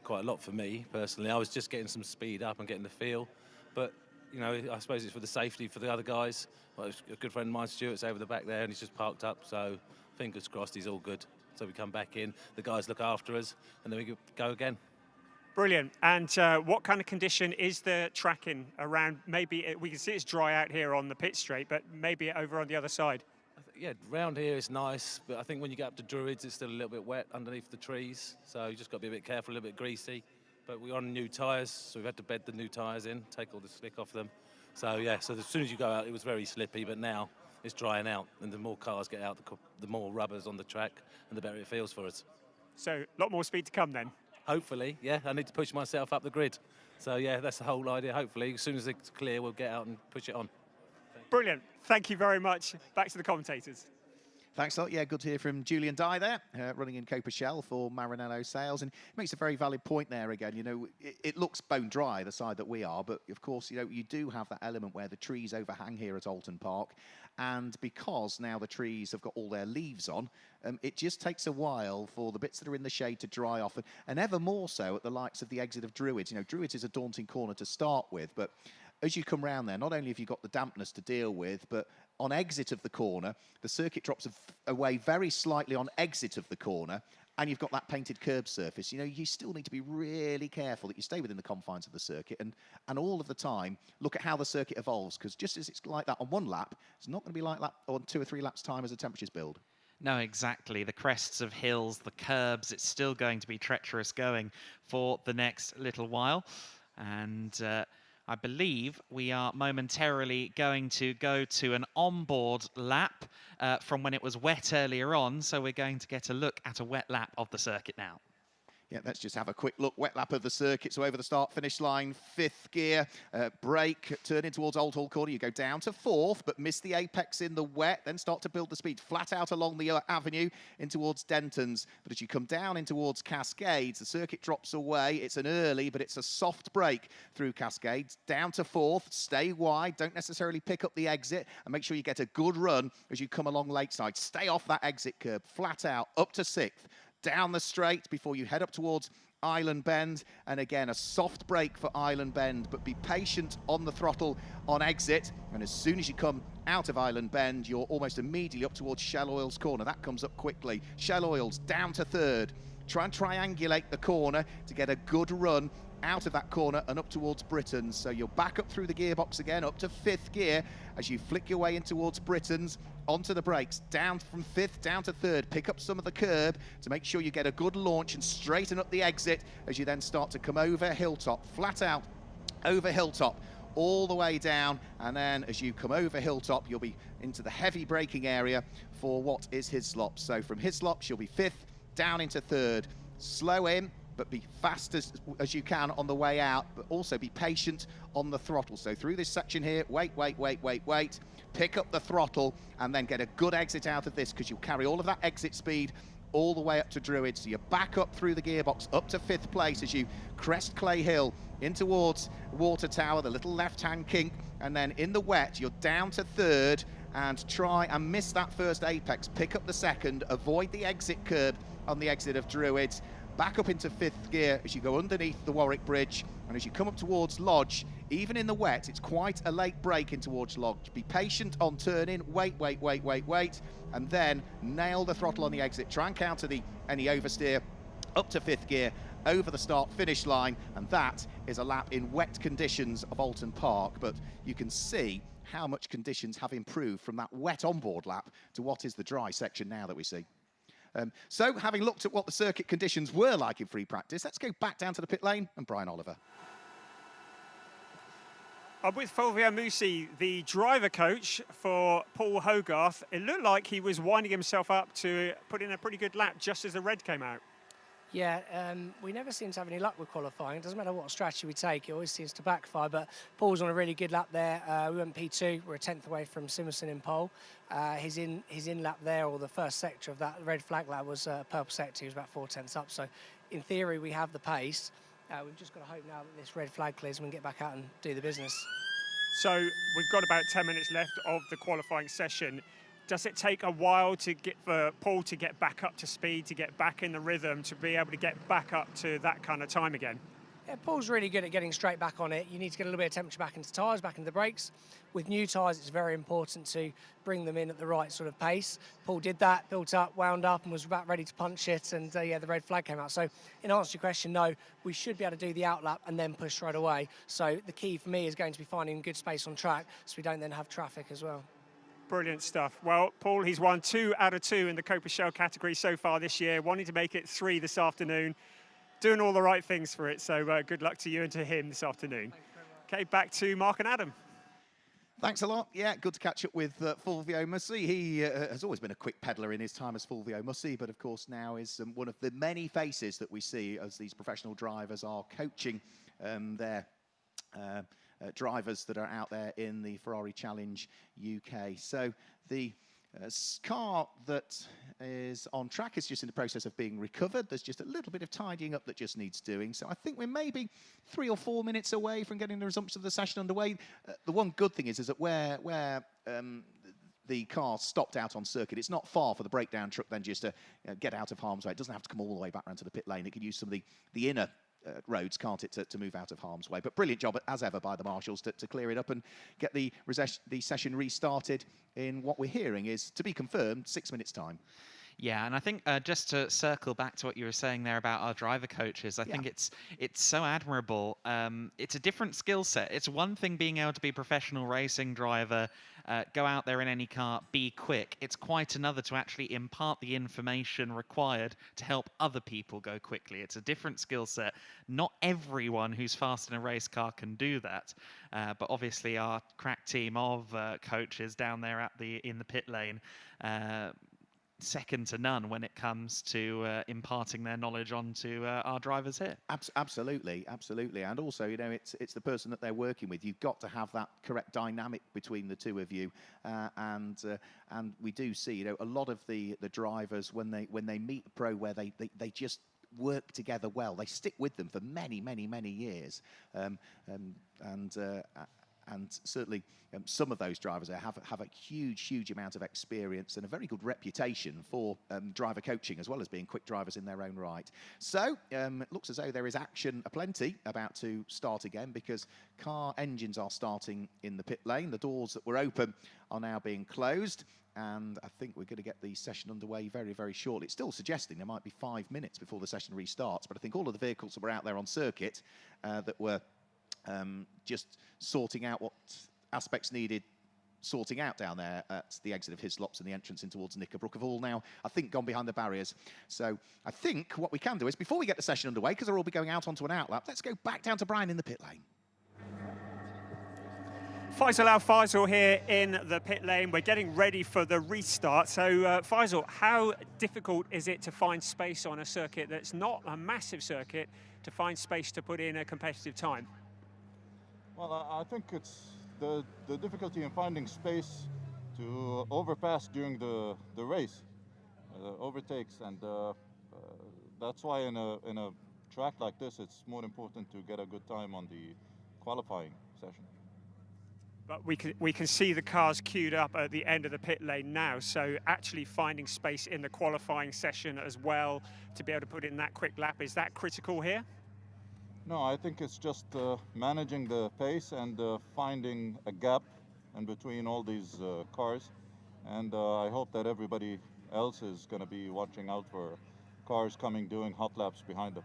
quite a lot for me, personally. I was just getting some speed up and getting the feel. But, you know, I suppose it's for the safety for the other guys. Well, a good friend of mine, Stuart's over the back there, and he's just parked up. So, fingers crossed, he's all good. So we come back in, the guys look after us, and then we go again. Brilliant. And what kind of condition is the track in around? Maybe we can see it's dry out here on the pit straight, but maybe over on the other side. Yeah, round here it's nice, but I think when you get up to Druids, it's still a little bit wet underneath the trees. So you just got to be a bit careful, a little bit greasy. But we're on new tyres, so we've had to bed the new tyres in, take all the slick off them. So yeah, so as soon as you go out, it was very slippy, but now it's drying out, and the more cars get out, the more rubber's on the track, and the better it feels for us. So a lot more speed to come then? Hopefully, yeah. I need to push myself up the grid. So yeah, that's the whole idea. Hopefully, as soon as it's clear, we'll get out and push it on. Brilliant. Thank you very much. Back to the commentators. Thanks a lot. Yeah, good to hear from Julian Dye there, running in Coppa Shell for Maranello Sales. And he makes a very valid point there again. You know, it looks bone dry, the side that we are, but of course, you know, you do have that element where the trees overhang here at Oulton Park. And because now the trees have got all their leaves on, it just takes a while for the bits that are in the shade to dry off. And ever more so at the likes of the exit of Druids. You know, Druids is a daunting corner to start with, but as you come round there, not only have you got the dampness to deal with, but on exit of the corner, the circuit drops away very slightly on exit of the corner, and you've got that painted curb surface. You know, you still need to be really careful that you stay within the confines of the circuit, and all of the time, look at how the circuit evolves, because just as it's like that on one lap, it's not going to be like that on 2 or 3 laps' time as the temperatures build. No, exactly. The crests of hills, the curbs, it's still going to be treacherous going for the next little while. And I believe we are momentarily going to go to an onboard lap from when it was wet earlier on. So we're going to get a look at a wet lap of the circuit now. Yeah, let's just have a quick look. Wet lap of the circuit. So over the start-finish line, 5th gear, brake, turn in towards Old Hall Corner. You go down to 4th, but miss the apex in the wet, then start to build the speed flat out along the avenue in towards Denton's. But as you come down in towards Cascades, the circuit drops away. It's an early, but it's a soft brake through Cascades. Down to 4th, stay wide, don't necessarily pick up the exit, and make sure you get a good run as you come along Lakeside. Stay off that exit curb, flat out, up to 6th. Down the straight before you head up towards Island Bend, and again a soft brake for Island Bend, but be patient on the throttle on exit, and as soon as you come out of Island Bend, you're almost immediately up towards Shell Oil's corner. That comes up quickly. Shell Oil's down to 3rd. try and triangulate the corner to get a good run out of that corner and up towards Britain's. So you'll back up through the gearbox again, up to 5th gear as you flick your way in towards Britain's, onto the brakes, down from 5th, down to 3rd, pick up some of the curb to make sure you get a good launch and straighten up the exit as you then start to come over Hilltop, flat out over Hilltop, all the way down, and then as you come over Hilltop, you'll be into the heavy braking area for what is Hislop. So from Hislop, you'll be 5th, down into 3rd, slow in, but be fast as you can on the way out, but also be patient on the throttle. So through this section here, wait, pick up the throttle, and then get a good exit out of this, because you'll carry all of that exit speed all the way up to Druid. So you back up through the gearbox up to 5th place as you crest Clay Hill in towards Water Tower, the little left-hand kink, and then in the wet, you're down to 3rd, and try and miss that first apex, pick up the 2nd, avoid the exit curb on the exit of Druids, back up into 5th gear as you go underneath the Warwick Bridge, and as you come up towards Lodge, even in the wet, it's quite a late break in towards Lodge. Be patient on turn-in, wait, and then nail the throttle on the exit. Try and counter any oversteer up to 5th gear, over the start-finish line, and that is a lap in wet conditions of Oulton Park. But you can see how much conditions have improved from that wet onboard lap to what is the dry section now that we see. So, having looked at what the circuit conditions were like in free practice, let's go back down to the pit lane and Brian Oliver. I'm with Fulvio Musi, the driver coach for Paul Hogarth. It looked like he was winding himself up to put in a pretty good lap just as the red came out. Yeah, we never seem to have any luck with qualifying. It doesn't matter what strategy we take, it always seems to backfire. But Paul's on a really good lap there. We went P2, we're a 10th away from Simerson in pole. His in lap there, or the first sector of that red flag lap, was purple sector. He was about 4/10ths up. So in theory, we have the pace. We've just got to hope now that this red flag clears and we can get back out and do the business. So we've got about 10 minutes left of the qualifying session. Does it take a while for Paul to get back up to speed, to get back in the rhythm, to be able to get back up to that kind of time again? Yeah, Paul's really good at getting straight back on it. You need to get a little bit of temperature back into tyres, back into the brakes. With new tyres, it's very important to bring them in at the right sort of pace. Paul did that, built up, wound up, and was about ready to punch it, and yeah, the red flag came out. So in answer to your question, no, we should be able to do the outlap and then push right away. So the key for me is going to be finding good space on track so we don't then have traffic as well. Brilliant stuff. Well, Paul, he's won 2 out of 2 in the Coppa Shell category so far this year, wanting to make it 3 this afternoon. Doing all the right things for it, so good luck to you and to him this afternoon. Okay, back to Mark and Adam. Thanks a lot. Yeah, good to catch up with Fulvio Musi. He has always been a quick peddler in his time as Fulvio Musi, but of course now is one of the many faces that we see as these professional drivers are coaching their drivers that are out there in the Ferrari Challenge UK. So the car that is on track is just in the process of being recovered. There's just a little bit of tidying up that just needs doing. So I think we're maybe 3 or 4 minutes away from getting the resumption of the session underway. The one good thing is that where the car stopped out on circuit, it's not far for the breakdown truck then just to get out of harm's way. It doesn't have to come all the way back around to the pit lane. It can use some of the inner roads, can't it, to move out of harm's way. But brilliant job, as ever, by the marshals to clear it up and get the session restarted in what we're hearing is, to be confirmed, 6 minutes' time. Yeah, and I think just to circle back to what you were saying there about our driver coaches, I think it's so admirable. It's a different skill set. It's one thing being able to be a professional racing driver, go out there in any car, be quick. It's quite another to actually impart the information required to help other people go quickly. It's a different skill set. Not everyone who's fast in a race car can do that, but obviously our crack team of coaches down there in the pit lane, second to none when it comes to imparting their knowledge onto our drivers here. Absolutely, and also, you know, it's the person that they're working with. You've got to have that correct dynamic between the two of you, and we do see, you know, a lot of the drivers when they meet a pro where they just work together well. They stick with them for many years, And certainly some of those drivers there have a huge amount of experience and a very good reputation for driver coaching, as well as being quick drivers in their own right. So it looks as though there is action aplenty about to start again, because car engines are starting in the pit lane. The doors that were open are now being closed, and I think we're going to get the session underway very shortly. It's still suggesting there might be 5 minutes before the session restarts, but I think all of the vehicles that were out there on circuit that were just sorting out what aspects needed sorting out down there at the exit of Hislops and the entrance in towards Knickerbrook have all now, I think, gone behind the barriers. So I think what we can do is, before we get the session underway, because they'll all be going out onto an outlap, let's go back down to Brian in the pit lane. Faisal Al-Faisal here in the pit lane. We're getting ready for the restart. So, Faisal, how difficult is it to find space on a circuit that's not a massive circuit, to find space to put in a competitive time? Well, I think it's the difficulty in finding space to overpass during the race, overtakes, and that's why in a track like this, it's more important to get a good time on the qualifying session. But we can see the cars queued up at the end of the pit lane now, so actually finding space in the qualifying session as well to be able to put in that quick lap, is that critical here? No, I think it's just managing the pace and finding a gap in between all these cars, and I hope that everybody else is going to be watching out for cars coming doing hot laps behind them.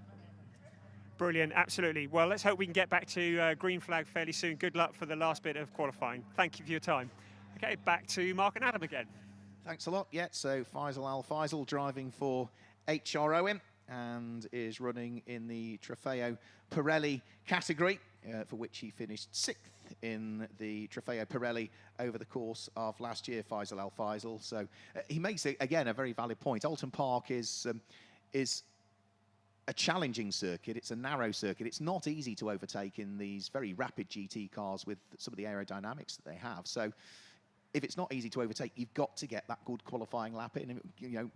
Brilliant, absolutely. Well, let's hope we can get back to green flag fairly soon. Good luck for the last bit of qualifying. Thank you for your time. Okay, back to Mark and Adam again. Thanks a lot. Yeah, so Faisal Al-Faisal driving for HROM and is running in the Trofeo Pirelli category, for which he finished 6th in the Trofeo Pirelli over the course of last year, Faisal Al-Faisal. So he makes, again, a very valid point. Oulton Park is a challenging circuit. It's a narrow circuit. It's not easy to overtake in these very rapid GT cars with some of the aerodynamics that they have. So if it's not easy to overtake, you've got to get that good qualifying lap in,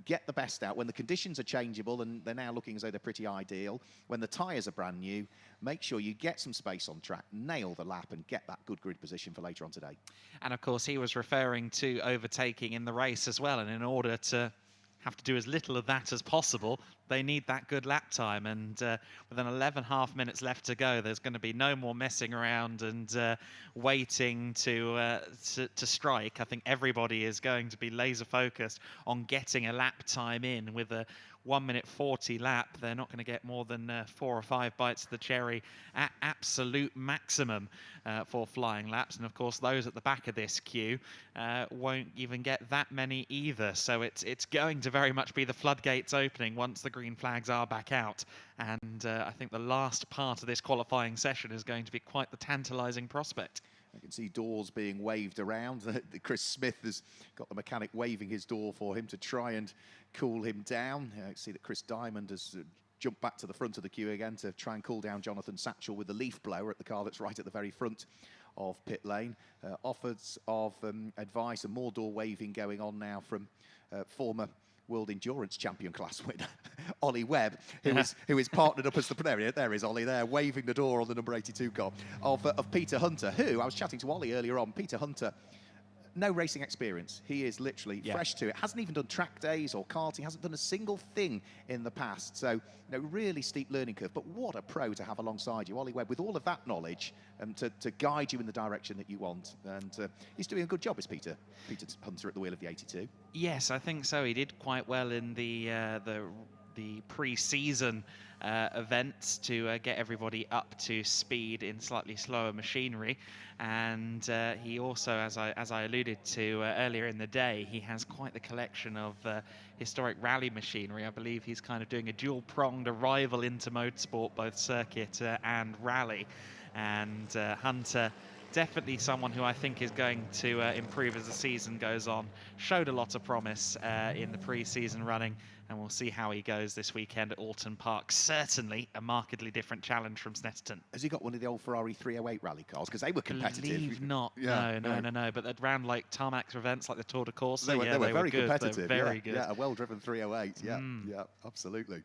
get the best out. When the conditions are changeable, and they're now looking as though they're pretty ideal, when the tyres are brand new, make sure you get some space on track, nail the lap, and get that good grid position for later on today. And of course, he was referring to overtaking in the race as well, and in order to have to do as little of that as possible, they need that good lap time. And with an 11.5 minutes left to go, there's going to be no more messing around and waiting to strike. I think everybody is going to be laser focused on getting a lap time in. With a 1:40 lap, they're not going to get more than 4 or 5 bites of the cherry at absolute maximum for flying laps. And of course, those at the back of this queue won't even get that many either. So it's going to very much be the floodgates opening once the green flags are back out. And I think the last part of this qualifying session is going to be quite the tantalising prospect. I can see doors being waved around. Chris Smith has got the mechanic waving his door for him to try and cool him down. I see that Chris Diamond has jumped back to the front of the queue again to try and cool down Jonathan Satchel with the leaf blower at the car that's right at the very front of pit lane. Offers of advice and more door waving going on now from former World Endurance Champion class winner Ollie Webb, who is partnered up as the there is Ollie there waving the door on the number 82 car of Peter Hunter, who I was chatting to Ollie earlier on. Peter Hunter, no racing experience. He is literally fresh to it. Hasn't even done track days or karting. Hasn't done a single thing in the past. So, really steep learning curve. But what a pro to have alongside you, Ollie Webb, with all of that knowledge to guide you in the direction that you want. And he's doing a good job, is Peter Hunter at the wheel of the 82. Yes, I think so. He did quite well in the pre-season events to get everybody up to speed in slightly slower machinery, and he also, as I alluded to earlier in the day, he has quite the collection of historic rally machinery. I believe he's kind of doing a dual-pronged arrival into motorsport, both circuit and rally. And Hunter, definitely someone who I think is going to improve as the season goes on. Showed a lot of promise in the pre-season running, and we'll see how he goes this weekend at Oulton Park. Certainly a markedly different challenge from Snetterton. Has he got one of the old Ferrari 308 rally cars? Because they were competitive. I believe not. Yeah, no. But around like tarmac events like the Tour de Corse, they were very good. competitive. Very good. Yeah, a well-driven 308. Yeah, absolutely.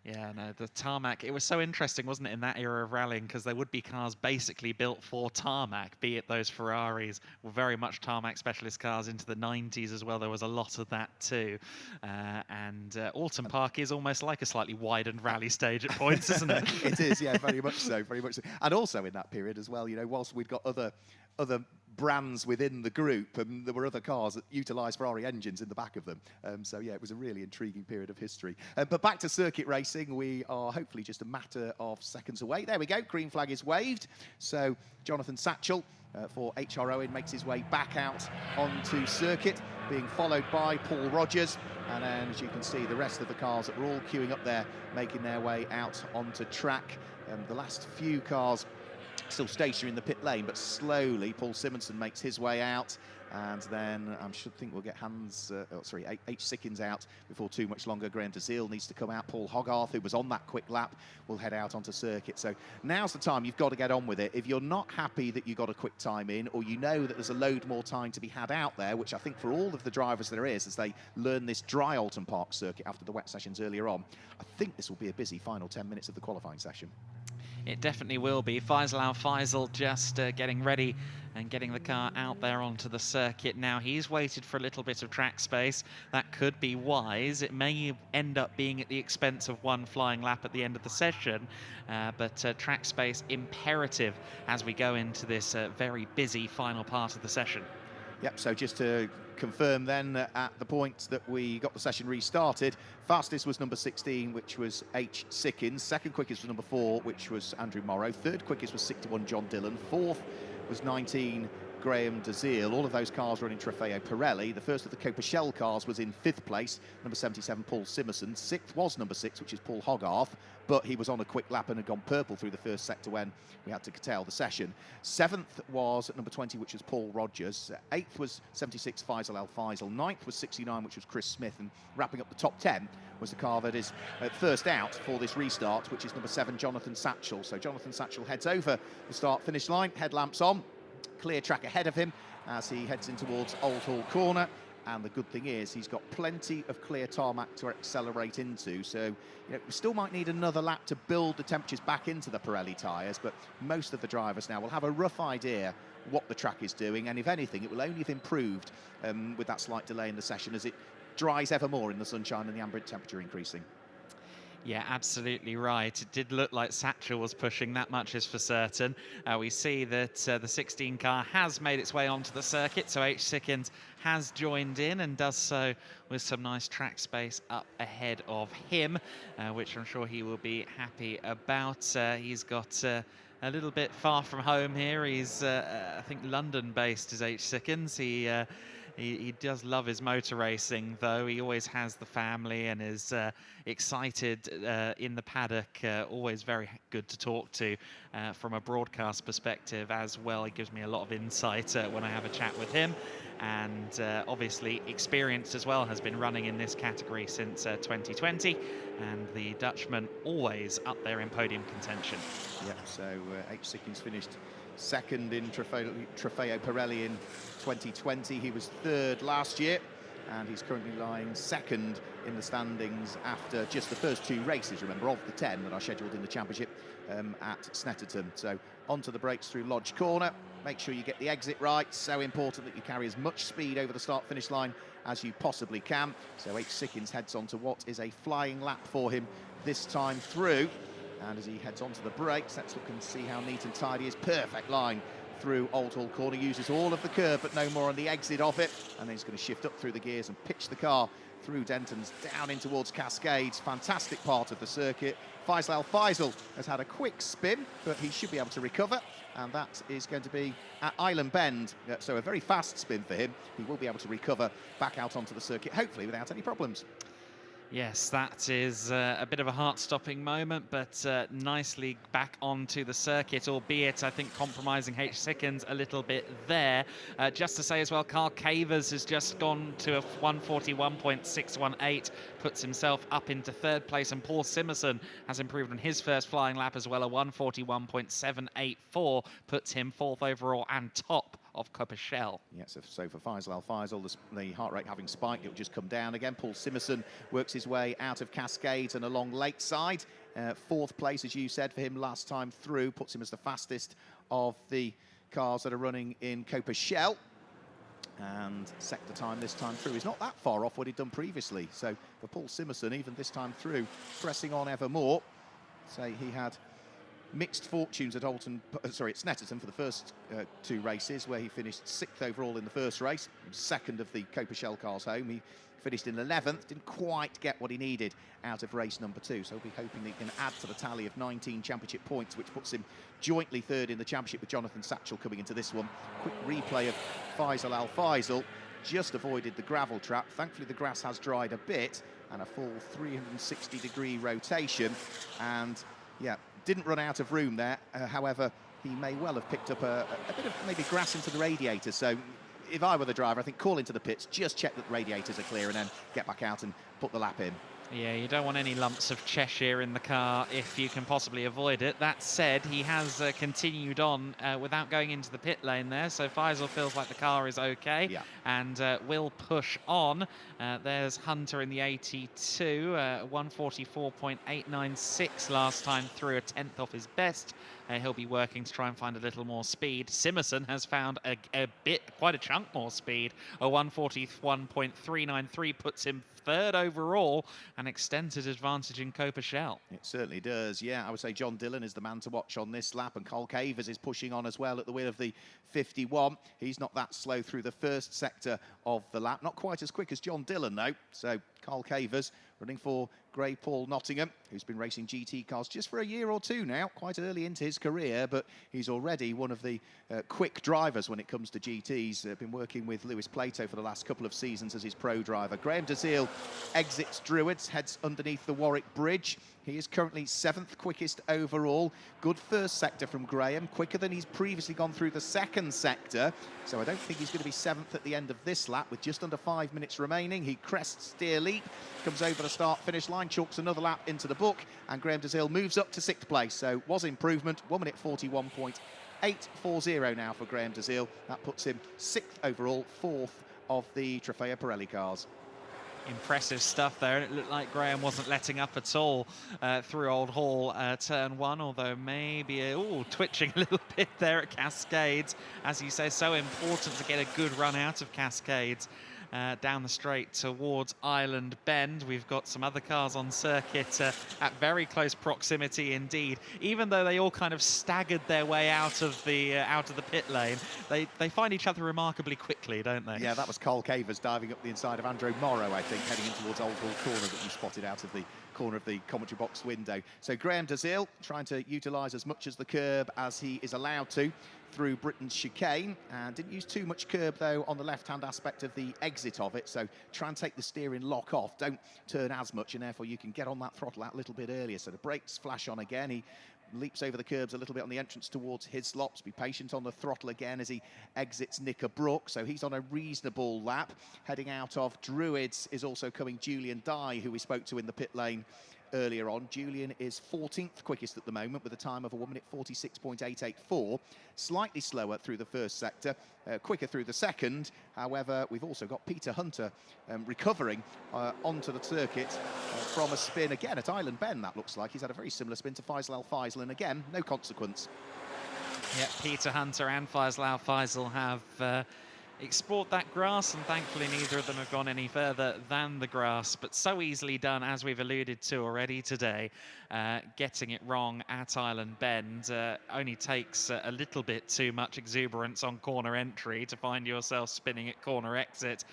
Yeah, no, the tarmac, it was so interesting, wasn't it, in that era of rallying, because there would be cars basically built for tarmac, be it those Ferraris, were very much tarmac specialist cars into the 90s as well. There was a lot of that too. Oulton Park is almost like a slightly widened rally stage at points, isn't it? It is, yeah, very much so, very much so. And also in that period as well, you know, whilst we'd got other brands within the group, and there were other cars that utilised Ferrari engines in the back of them. So yeah, it was a really intriguing period of history. But back to circuit racing, we are hopefully just a matter of seconds away. There we go, green flag is waved. So Jonathan Satchel for HR Owen makes his way back out onto circuit, being followed by Paul Rogers. And then, as you can see, the rest of the cars that were all queuing up there, making their way out onto track. The last few cars still stationary in the pit lane, but slowly Paul Simonson makes his way out, and then I should think we'll get H. Sickins out before too much longer. Graham DeZiel needs to come out. Paul Hogarth, who was on that quick lap, will head out onto circuit. So now's the time. You've got to get on with it. If you're not happy that you got a quick time in, or you know that there's a load more time to be had out there, which I think for all of the drivers there is, as they learn this dry Oulton Park circuit after the wet sessions earlier on, I think this will be a busy final 10 minutes of the qualifying session. It definitely will be. Faisal Al-Faisal just getting ready and getting the car out there onto the circuit now. He's waited for a little bit of track space. That could be wise. It may end up being at the expense of one flying lap at the end of the session, but track space imperative as we go into this very busy final part of the session. Yep, so just to confirm then, at the point that we got the session restarted, fastest was number 16, which was H. Sickins. Second quickest was number 4, which was Andrew Morrow. Third quickest was 61, John Dillon. Fourth was 19, Graham DeZiel. All of those cars running Trofeo Pirelli. The first of the Coppa Shell cars was in 5th place, number 77, Paul Simonson. 6th was number 6, which is Paul Hogarth, but he was on a quick lap and had gone purple through the first sector when we had to curtail the session. 7th was at number 20, which was Paul Rogers. 8th was 76, Faisal Al-Faisal. 9th was 69, which was Chris Smith. And wrapping up the top 10 was the car that is first out for this restart, which is number 7, Jonathan Satchel. So Jonathan Satchel heads over the start-finish line, headlamps on. Clear track ahead of him as he heads in towards Old Hall Corner, and the good thing is he's got plenty of clear tarmac to accelerate into, so you know, we still might need another lap to build the temperatures back into the Pirelli tyres, but most of the drivers now will have a rough idea what the track is doing, and if anything it will only have improved with that slight delay in the session as it dries ever more in the sunshine and the ambient temperature increasing. Yeah, absolutely right. It did look like Satchel was pushing, that much is for certain. We see that the 16 car has made its way onto the circuit, so H. Sickins has joined in and does so with some nice track space up ahead of him, which I'm sure he will be happy about. He's got a little bit far from home here. He's, I think, London-based is H. Sickins. He does love his motor racing, though. He always has the family and is excited in the paddock. Always very good to talk to from a broadcast perspective as well. He gives me a lot of insight when I have a chat with him. And obviously experienced as well, has been running in this category since 2020. And the Dutchman always up there in podium contention. Yep, so H. Sickins finished second in Trofeo Pirelli in 2020. He was third last year, and he's currently lying second in the standings after just the first 2 races, remember, of the 10 that are scheduled in the championship at Snetterton. So onto the brakes through Lodge Corner. Make sure you get the exit right. So important that you carry as much speed over the start-finish line as you possibly can. So H. Sickins heads on to what is a flying lap for him this time through. And as he heads onto the brakes, let's look and see how neat and tidy his perfect line through Old Hall Corner. Uses all of the curb, but no more on the exit of it. And then he's going to shift up through the gears and pitch the car through Denton's down in towards Cascades. Fantastic part of the circuit. Faisal Al-Faisal has had a quick spin, but he should be able to recover. And that is going to be at Island Bend. So a very fast spin for him. He will be able to recover back out onto the circuit, hopefully without any problems. Yes, that is a bit of a heart-stopping moment, but nicely back onto the circuit, albeit I think compromising H. Sickins a little bit there. Just to say as well, Carl Cavers has just gone to a 141.618, puts himself up into 3rd place, and Paul Simonson has improved on his first flying lap as well. A 141.784 puts him 4th overall and top of Coppa. Yeah, so for Faisal Al Faisal, the heart rate having spiked, it'll just come down again. Paul Simerson works his way out of Cascades and along Lakeside. Fourth place, as you said, for him last time through, puts him as the fastest of the cars that are running in Coppa. And sector time this time through is not that far off what he'd done previously. So for Paul Simerson, even this time through, pressing on ever more. Say he had mixed fortunes at Snetterton for the first two races, where he finished 6th overall in the first race, second of the Coppa cars home. He finished in 11th, didn't quite get what he needed out of race number 2, so he'll be hoping that he can add to the tally of 19 championship points, which puts him jointly third in the championship with Jonathan Satchell coming into this one. Quick replay of Faisal Al Faisal, just avoided the gravel trap. Thankfully the grass has dried a bit, and a full 360-degree rotation, and yeah, didn't run out of room there. However, he may well have picked up a bit of maybe grass into the radiator. So if I were the driver, I think call into the pits, just check that the radiators are clear, and then get back out and put the lap in. Yeah, you don't want any lumps of Cheshire in the car if you can possibly avoid it. That said, he has continued on without going into the pit lane there, so Faisal feels like the car is okay, yeah, and will push on. There's Hunter in the 82, 144.896 last time through, a 10th off his best. He'll be working to try and find a little more speed. Simerson has found quite a chunk more speed. A 141.393 puts him third overall, an extended advantage in Coppa. It certainly does, yeah. I would say John Dillon is the man to watch on this lap, and Carl Cavers is pushing on as well at the wheel of the 51. He's not that slow through the first sector of the lap. Not quite as quick as John Dillon, though. So Carl Cavers running for Gray Paul Nottingham, who's been racing GT cars just for a year or two now, quite early into his career, but he's already one of the quick drivers when it comes to GTs. Been working with Lewis Plato for the last couple of seasons as his pro driver. Graham Desile exits Druids, heads underneath the Warwick Bridge. He is currently 7th quickest overall. Good first sector from Graham, quicker than he's previously gone through the second sector. So I don't think he's going to be 7th at the end of this lap with just under 5 minutes remaining. He crests Steer Leap, comes over the start-finish line, chalks another lap into the book, and Graham Desile moves up to 6th place. So was improvement, 1 minute 41.840 now for Graham Desile. That puts him 6th overall, 4th of the Trofeo Pirelli cars. Impressive stuff there, and it looked like Graham wasn't letting up at all through Old Hall turn 1, although maybe twitching a little bit there at Cascades. As you say, so important to get a good run out of Cascades. Down the straight towards Island Bend. We've got some other cars on circuit at very close proximity indeed. Even though they all kind of staggered their way out of the pit lane, they find each other remarkably quickly, don't they? Yeah, that was Carl Cavers diving up the inside of Andrew Morrow, I think, heading in towards Old Hall Corner that you spotted out of the corner of the commentary box window. So Graham Desile trying to utilise as much as the curb as he is allowed to through Britain's chicane, and didn't use too much curb though on the left-hand aspect of the exit of it, so try and take the steering lock off, don't turn as much, and therefore you can get on that throttle out a little bit earlier. So the brakes flash on again, he leaps over the curbs a little bit on the entrance towards Hislops, be patient on the throttle again as he exits Knickerbrook, so he's on a reasonable lap. Heading out of Druids is also coming Julian Dye, who we spoke to in the pit lane earlier on. Julian is 14th quickest at the moment with a time of a 1 minute 46.884. Slightly slower through the first sector, quicker through the second. However, we've also got Peter Hunter recovering onto the circuit from a spin again at Island Bend, that looks like. He's had a very similar spin to Faisal Al Faisal, and again, no consequence. Yeah, Peter Hunter and Faisal Al Faisal have explored that grass, and thankfully neither of them have gone any further than the grass, but so easily done, as we've alluded to already today. Getting it wrong at Island Bend only takes a little bit too much exuberance on corner entry to find yourself spinning at corner exit.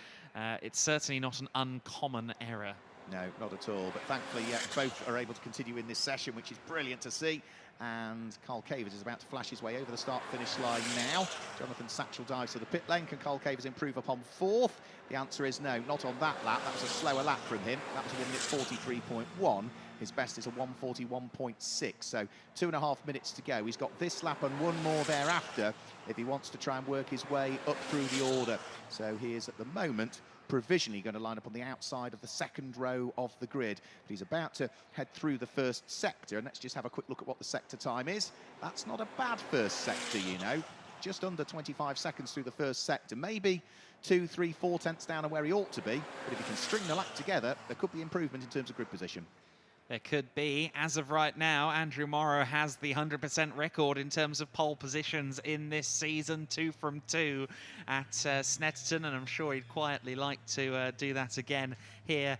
It's certainly not an uncommon error. No, not at all, but thankfully both are able to continue in this session, which is brilliant to see. And Carl Cavers is about to flash his way over the start-finish line now. Jonathan Satchell dives to the pit lane. Can Carl Cavers improve upon 4th? The answer is no, not on that lap. That was a slower lap from him. That was a 1 minute 43.1. His best is a 141.6, so 2.5 minutes to go. He's got this lap and one more thereafter if he wants to try and work his way up through the order. So he is at the moment provisionally going to line up on the outside of the second row of the grid. But he's about to head through the first sector, and let's just have a quick look at what the sector time is. That's not a bad first sector, you know. just under 25 seconds through the first sector. Maybe 2, 3, 4 tenths down on where he ought to be, but if he can string the lap together, there could be improvement in terms of grid position. There could be. As of right now, Andrew Morrow has the 100% record in terms of pole positions in this season, 2 from 2 at Snetterton, and I'm sure he'd quietly like to do that again here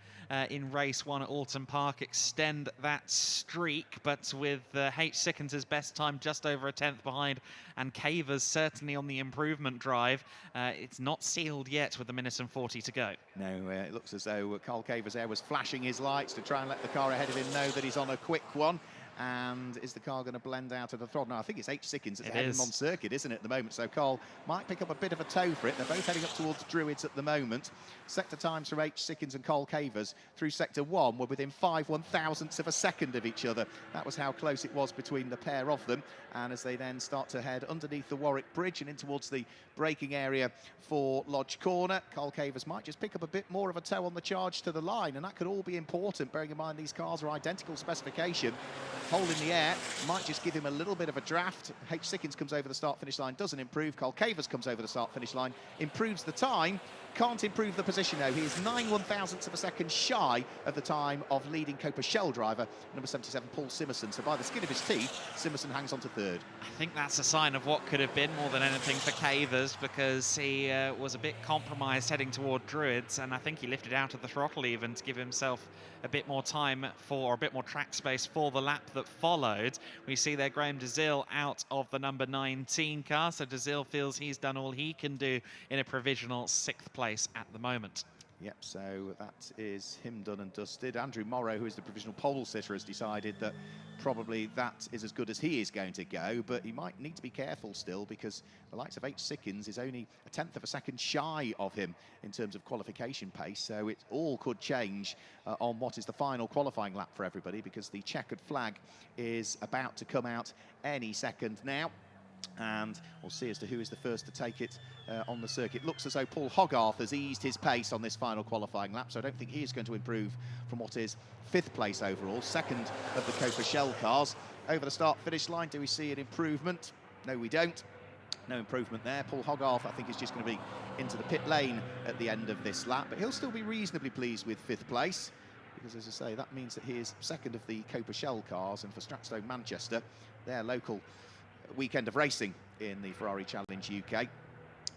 in race 1 at Oulton Park, extend that streak, but with H. Sickens' best time just over a tenth behind, and Cavers certainly on the improvement drive. It's not sealed yet with 1:40 to go. No, it looks as though Carl Cavers there was flashing his lights to try and let the car ahead of him know that he's on a quick one. And is the car going to blend out of the throttle? No, I think it's H. Sickens that's ahead of him on circuit, isn't it, at the moment? So Carl might pick up a bit of a tow for it. They're both heading up towards Druids at the moment. Sector times from H. Sickens and Carl Cavers through sector 1 were within 5/1000ths of a second of each other. That was how close it was between the pair of them. And as they then start to head underneath the Warwick Bridge and in towards the braking area for Lodge Corner, Carl Cavers might just pick up a bit more of a tow on the charge to the line, and that could all be important, bearing in mind these cars are identical specification. Hole in the air might just give him a little bit of a draft. H. Sickens comes over the start-finish line, doesn't improve. Carl Cavers comes over the start-finish line, improves the time. Can't improve the position, though. He is 9/1000ths of a second shy of the time of leading Coppa Shell driver, number 77, Paul Simerson. So by the skin of his teeth, Simerson hangs on to third. I think that's a sign of what could have been more than anything for Cavers, because he was a bit compromised heading toward Druids, and I think he lifted out of the throttle even to give himself a bit more time for, or a bit more track space for the lap that followed. We see there Graham Dezil out of the number 19 car, so Dezil feels he's done all he can do in a provisional 6th place at the moment. Yep, so that is him done and dusted. Andrew Morrow, who is the provisional pole sitter, has decided that probably that is as good as he is going to go, but he might need to be careful still, because the likes of H. Sickens is only a tenth of a second shy of him in terms of qualification pace, so it all could change on what is the final qualifying lap for everybody, because the checkered flag is about to come out any second now. And we'll see as to who is the first to take it on the circuit. Looks as though Paul Hogarth has eased his pace on this final qualifying lap, so I don't think he is going to improve from what is 5th place overall, 2nd of the Coppa Shell cars. Over the start-finish line, do we see an improvement? No, we don't. No improvement there. Paul Hogarth, I think, is just going to be into the pit lane at the end of this lap, but he'll still be reasonably pleased with 5th place, because, as I say, that means that he is 2nd of the Coppa Shell cars, and for Stratstone Manchester, their local weekend of racing in the Ferrari Challenge UK,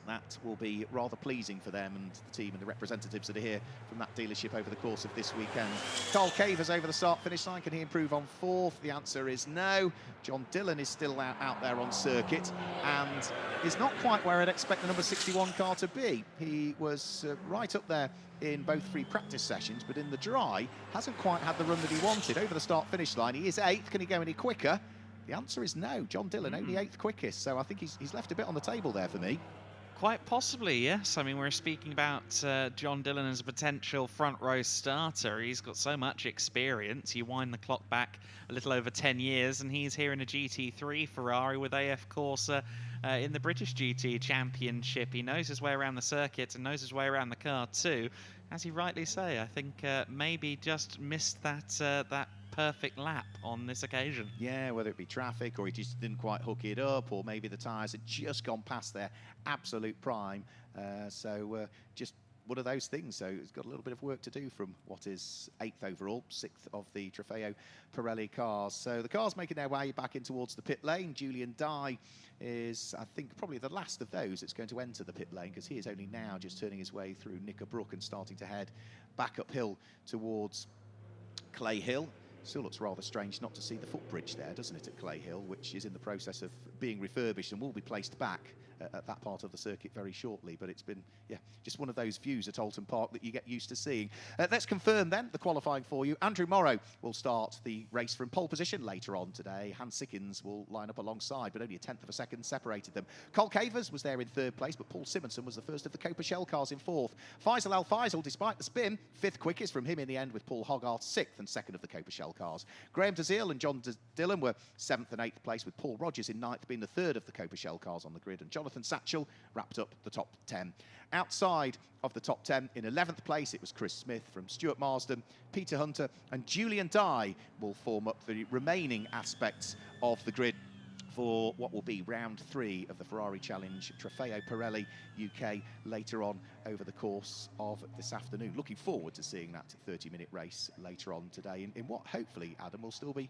that will be rather pleasing for them and the team and the representatives that are here from that dealership over the course of this weekend. Carl Cavers over the start-finish line. Can he improve on 4th? The answer is no. John Dillon is still out there on circuit and is not quite where I'd expect the number 61 car to be. He was right up there in both free practice sessions, but in the dry hasn't quite had the run that he wanted. Over the start-finish line, he is 8th. Can he go any quicker? The answer is no. John Dillon, only 8th quickest, so I think he's left a bit on the table there for me. Quite possibly, yes. I mean, we're speaking about John Dillon as a potential front row starter. He's got so much experience. You wind the clock back a little over 10 years, and he's here in a GT3 Ferrari with AF Corsa in the British GT Championship. He knows his way around the circuit and knows his way around the car too. As you rightly say, I think maybe just missed that perfect lap on this occasion. Yeah, whether it be traffic or he just didn't quite hook it up, or maybe the tyres had just gone past their absolute prime. So just one of those things. So he's got a little bit of work to do from what is 8th overall, 6th of the Trofeo Pirelli cars. So the cars making their way back in towards the pit lane. Julian Dye is, I think, probably the last of those that's going to enter the pit lane, because he is only now just turning his way through Knickerbrook and starting to head back uphill towards Clay Hill. Still looks rather strange not to see the footbridge there, doesn't it, at Clay Hill, which is in the process of being refurbished and will be placed back at that part of the circuit very shortly. But it's been, yeah, just one of those views at Oulton Park that you get used to seeing. Let's confirm then the qualifying for you. Andrew Morrow will start the race from pole position later on today. Hans Sickens will line up alongside, but only a tenth of a second separated them. Carl Cavers was there in 3rd place, but Paul Simonson was the first of the Coppa Shell cars in 4th. Faisal Al Faisal, despite the spin, 5th quickest from him in the end, with Paul Hogarth 6th and 2nd of the Coppa Shell cars. Graham Dezil and John Dillon were 7th and 8th place, with Paul Rogers in 9th, being the 3rd of the Coppa Shell cars on the grid, and Jonathan Satchell wrapped up the top 10. Outside of the top 10, in 11th place, it was Chris Smith from Stuart Marsden, Peter Hunter and Julian Dye will form up the remaining aspects of the grid for what will be round 3 of the Ferrari Challenge Trofeo Pirelli UK later on over the course of this afternoon. Looking forward to seeing that 30-minute race later on today in what hopefully, Adam, will still be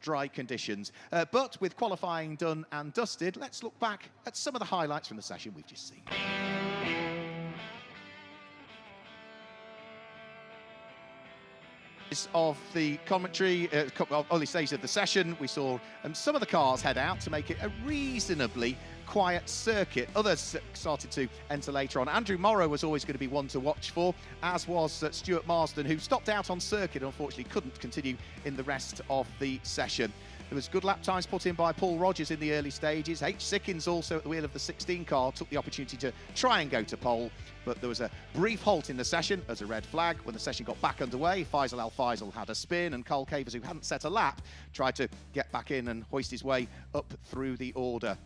dry conditions. But with qualifying done and dusted, let's look back at some of the highlights from the session we've just seen. Of the commentary, early stage of the session, we saw some of the cars head out to make it a reasonably quiet circuit. Others started to enter later on. Andrew Morrow was always going to be one to watch for, as was Stuart Marsden, who stopped out on circuit and unfortunately couldn't continue in the rest of the session. There was good lap times put in by Paul Rogers in the early stages. H. Sickins, also at the wheel of the 16 car, took the opportunity to try and go to pole, but there was a brief halt in the session as a red flag. When the session got back underway, Faisal Al Faisal had a spin, and Cole Cavers, who hadn't set a lap, tried to get back in and hoist his way up through the order.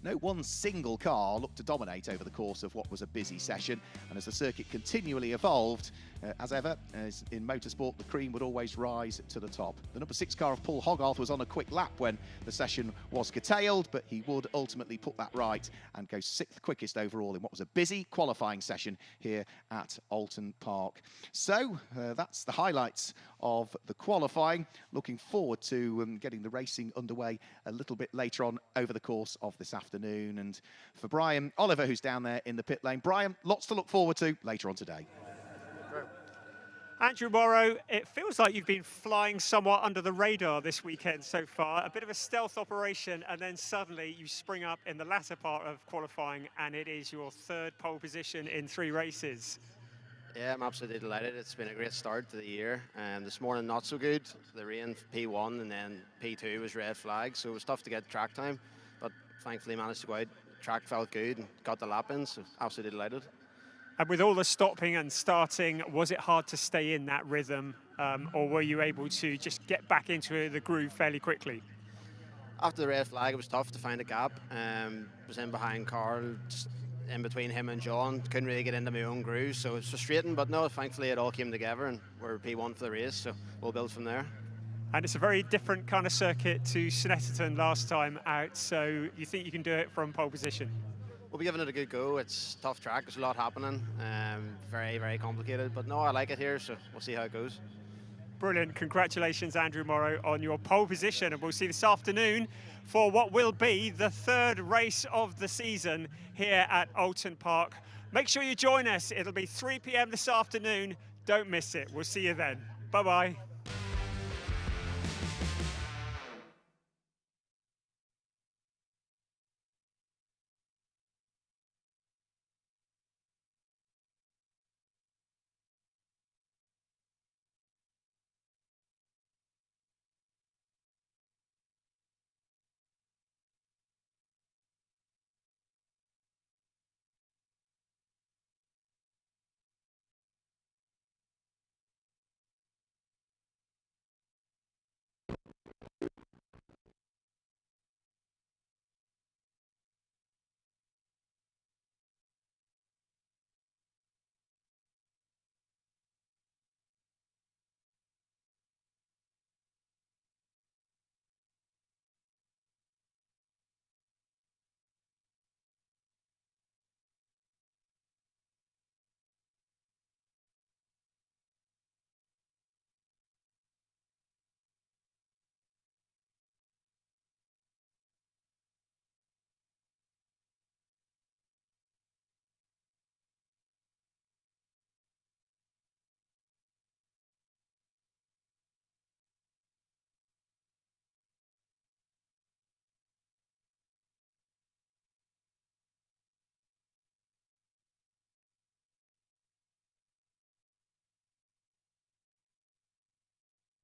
No one single car looked to dominate over the course of what was a busy session, and as the circuit continually evolved, as ever, as in motorsport, the cream would always rise to the top. The number 6 car of Paul Hogarth was on a quick lap when the session was curtailed, but he would ultimately put that right and go 6th quickest overall in what was a busy qualifying session here at Oulton Park. So that's the highlights of the qualifying. Looking forward to getting the racing underway a little bit later on over the course of this afternoon. And for Brian Oliver, who's down there in the pit lane, Brian, lots to look forward to later on today. Andrew Morrow, it feels like you've been flying somewhat under the radar this weekend so far. A bit of a stealth operation, and then suddenly you spring up in the latter part of qualifying, and it is your 3rd pole position in 3 races. Yeah, I'm absolutely delighted. It's been a great start to the year. This morning, not so good. The rain, P1, and then P2 was red flag, so it was tough to get track time, but thankfully managed to go out. Track felt good and got the lap in, so absolutely delighted. And with all the stopping and starting, was it hard to stay in that rhythm, or were you able to just get back into the groove fairly quickly? After the red flag, it was tough to find a gap. Was in behind Carl, just in between him and John. Couldn't really get into my own groove, so it's frustrating, but no, thankfully it all came together and we're P1 for the race, so we'll build from there. And it's a very different kind of circuit to Snetterton last time out, so you think you can do it from pole position? We'll be giving it a good go. It's a tough track, there's a lot happening, very, very complicated, but no, I like it here, so we'll see how it goes. Brilliant. Congratulations, Andrew Morrow, on your pole position, and we'll see this afternoon for what will be the 3rd race of the season here at Oulton Park. Make sure you join us. It'll be 3 p.m. this afternoon. Don't miss it. We'll see you then. Bye-bye.